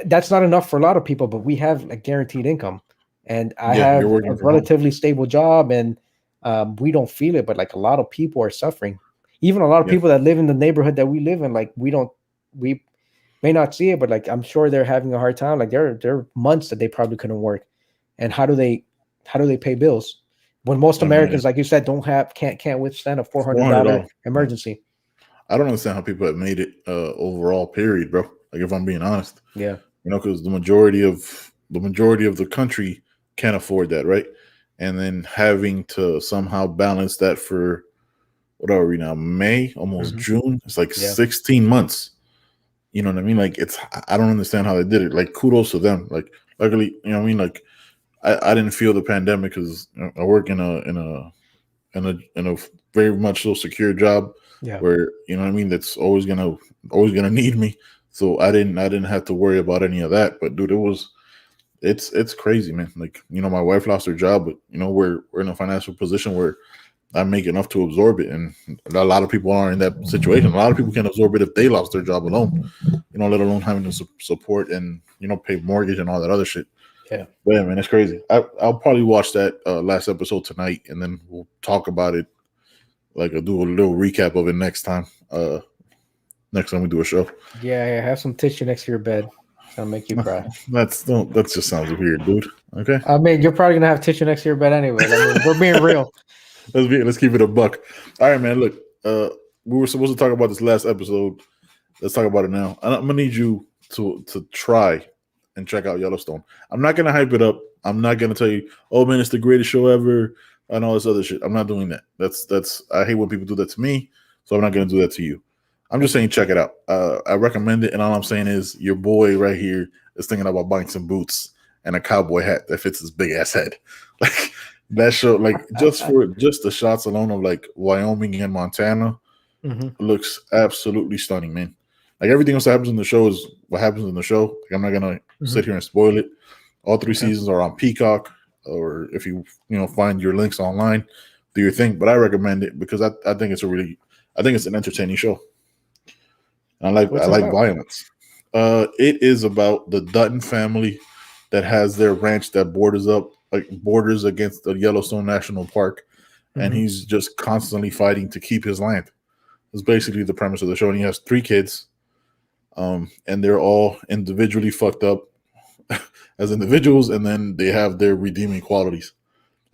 that's not enough for a lot of people, but we have a guaranteed income, and I Yeah, you're have a working from home. relatively stable job, and we don't feel it, but like a lot of people are suffering. Even a lot of Yeah, people that live in the neighborhood that we live in, like we may not see it, but like I'm sure they're having a hard time. Like there are months that they probably couldn't work, and how do they pay bills when most I mean, Americans, like you said, don't have can't withstand a $400 $400. Yeah. emergency? I don't understand how people have made it overall. Period, bro. Like if I'm being honest, Yeah. because the majority of the country can't afford that, right? And then having to somehow balance that for what are we now? May, almost Hmm. June. It's like Yeah. 16 months. You know what I mean? Like I don't understand how they did it. Like kudos to them. Like luckily, you know what I mean? Like I didn't feel the pandemic because I work in a very much so secure job Yeah. where you know what I mean. That's always gonna need me. So I didn't have to worry about any of that. But dude, it's crazy, man. Like my wife lost her job, but we're in a financial position where I make enough to absorb it, and a lot of people aren't in that situation. A lot of people can't absorb it if they lost their job alone. Let alone having to support and pay mortgage and all that other shit. Yeah. But yeah, man, it's crazy. I'll probably watch that last episode tonight, and then we'll talk about it. Like I'll do a little recap of it next time we do a show. Yeah. Yeah. Have some tissue next to your bed. It's gonna make you cry. That just sounds weird, dude. Okay, I mean, you're probably gonna have tissue next to your bed anyway. I mean, we're being real. let's keep it a buck. All right, man. Look, we were supposed to talk about this last episode. Let's talk about it now. I'm gonna need you to try and check out Yellowstone. I'm not gonna hype it up. I'm not gonna tell you, oh man, it's the greatest show ever and all this other shit. I'm not doing that. That's I hate when people do that to me, so I'm not gonna do that to you. I'm just saying check it out. I recommend it, and all I'm saying is your boy right here is thinking about buying some boots and a cowboy hat that fits his big ass head. Like that show, like just the shots alone of like Wyoming and Montana Hmm. looks absolutely stunning, man. Like everything else that happens in the show is what happens in the show. Like I'm not gonna Hmm. sit here and spoil it. All three Okay. seasons are on Peacock, or if you find your links online, do your thing. But I recommend it because I think it's an entertaining show. I What's it like about? violence. It is about the Dutton family that has their ranch that borders against the Yellowstone National Park, and Hmm. he's just constantly fighting to keep his land. It's basically the premise of the show. And he has three kids, and they're all individually fucked up as individuals, and then they have their redeeming qualities.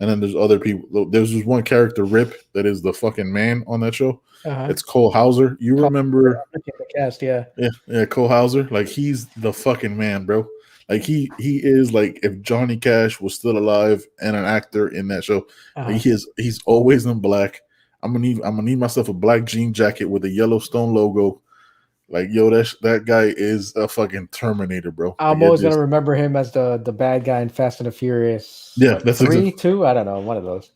And then there's other people. There's just one character, Rip, that is the fucking man on that show. Uh-huh. It's Cole Hauser. You Call- remember? the cast. Yeah. Yeah, yeah, Cole Hauser. Like he's the fucking man, bro. Like he is like if Johnny Cash was still alive and an actor in that show. Like Uh-huh. he's always in black. I'm gonna need myself a black jean jacket with a Yellowstone logo. Like yo, that guy is a fucking Terminator, bro. Like I'm it always gonna just remember him as the bad guy in Fast and the Furious. yeah, What, that's three, exactly two? I don't know. One of those.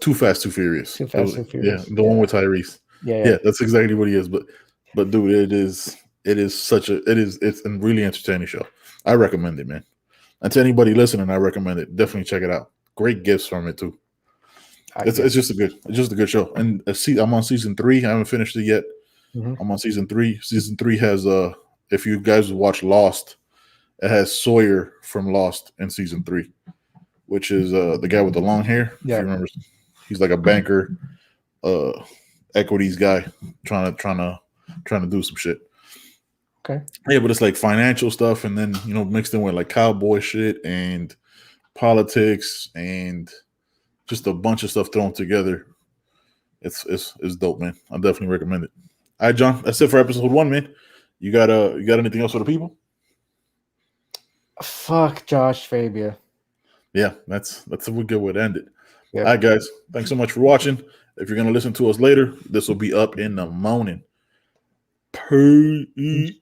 Too Fast, Too Furious. Too Fast, Too Yeah, Furious. the one Yeah. with Tyrese. Yeah. Yeah. Yeah, that's exactly what he is. But dude, it's a really entertaining show. I recommend it, man. And to anybody listening, I recommend it. Definitely check it out. Great gifts from it too. It's Yeah. it's just a good show. And I'm on season 3. I haven't finished it yet. Hmm. I'm on season 3. Season 3 has if you guys watch Lost, it has Sawyer from Lost in season 3, which is the guy with the long hair. If Yeah. you remember, he's like a banker, uh, equities guy, trying to do some shit. Okay. Yeah, but it's like financial stuff, and then mixed in with like cowboy shit and politics and just a bunch of stuff thrown together. It's dope, man. I definitely recommend it. All right, John. That's it for episode 1, man. You got anything else for the people? Fuck Josh Fabia. Yeah, that's a good way to end it. All Yep. right, guys. Thanks so much for watching. If you're gonna listen to us later, this will be up in the morning. Peace.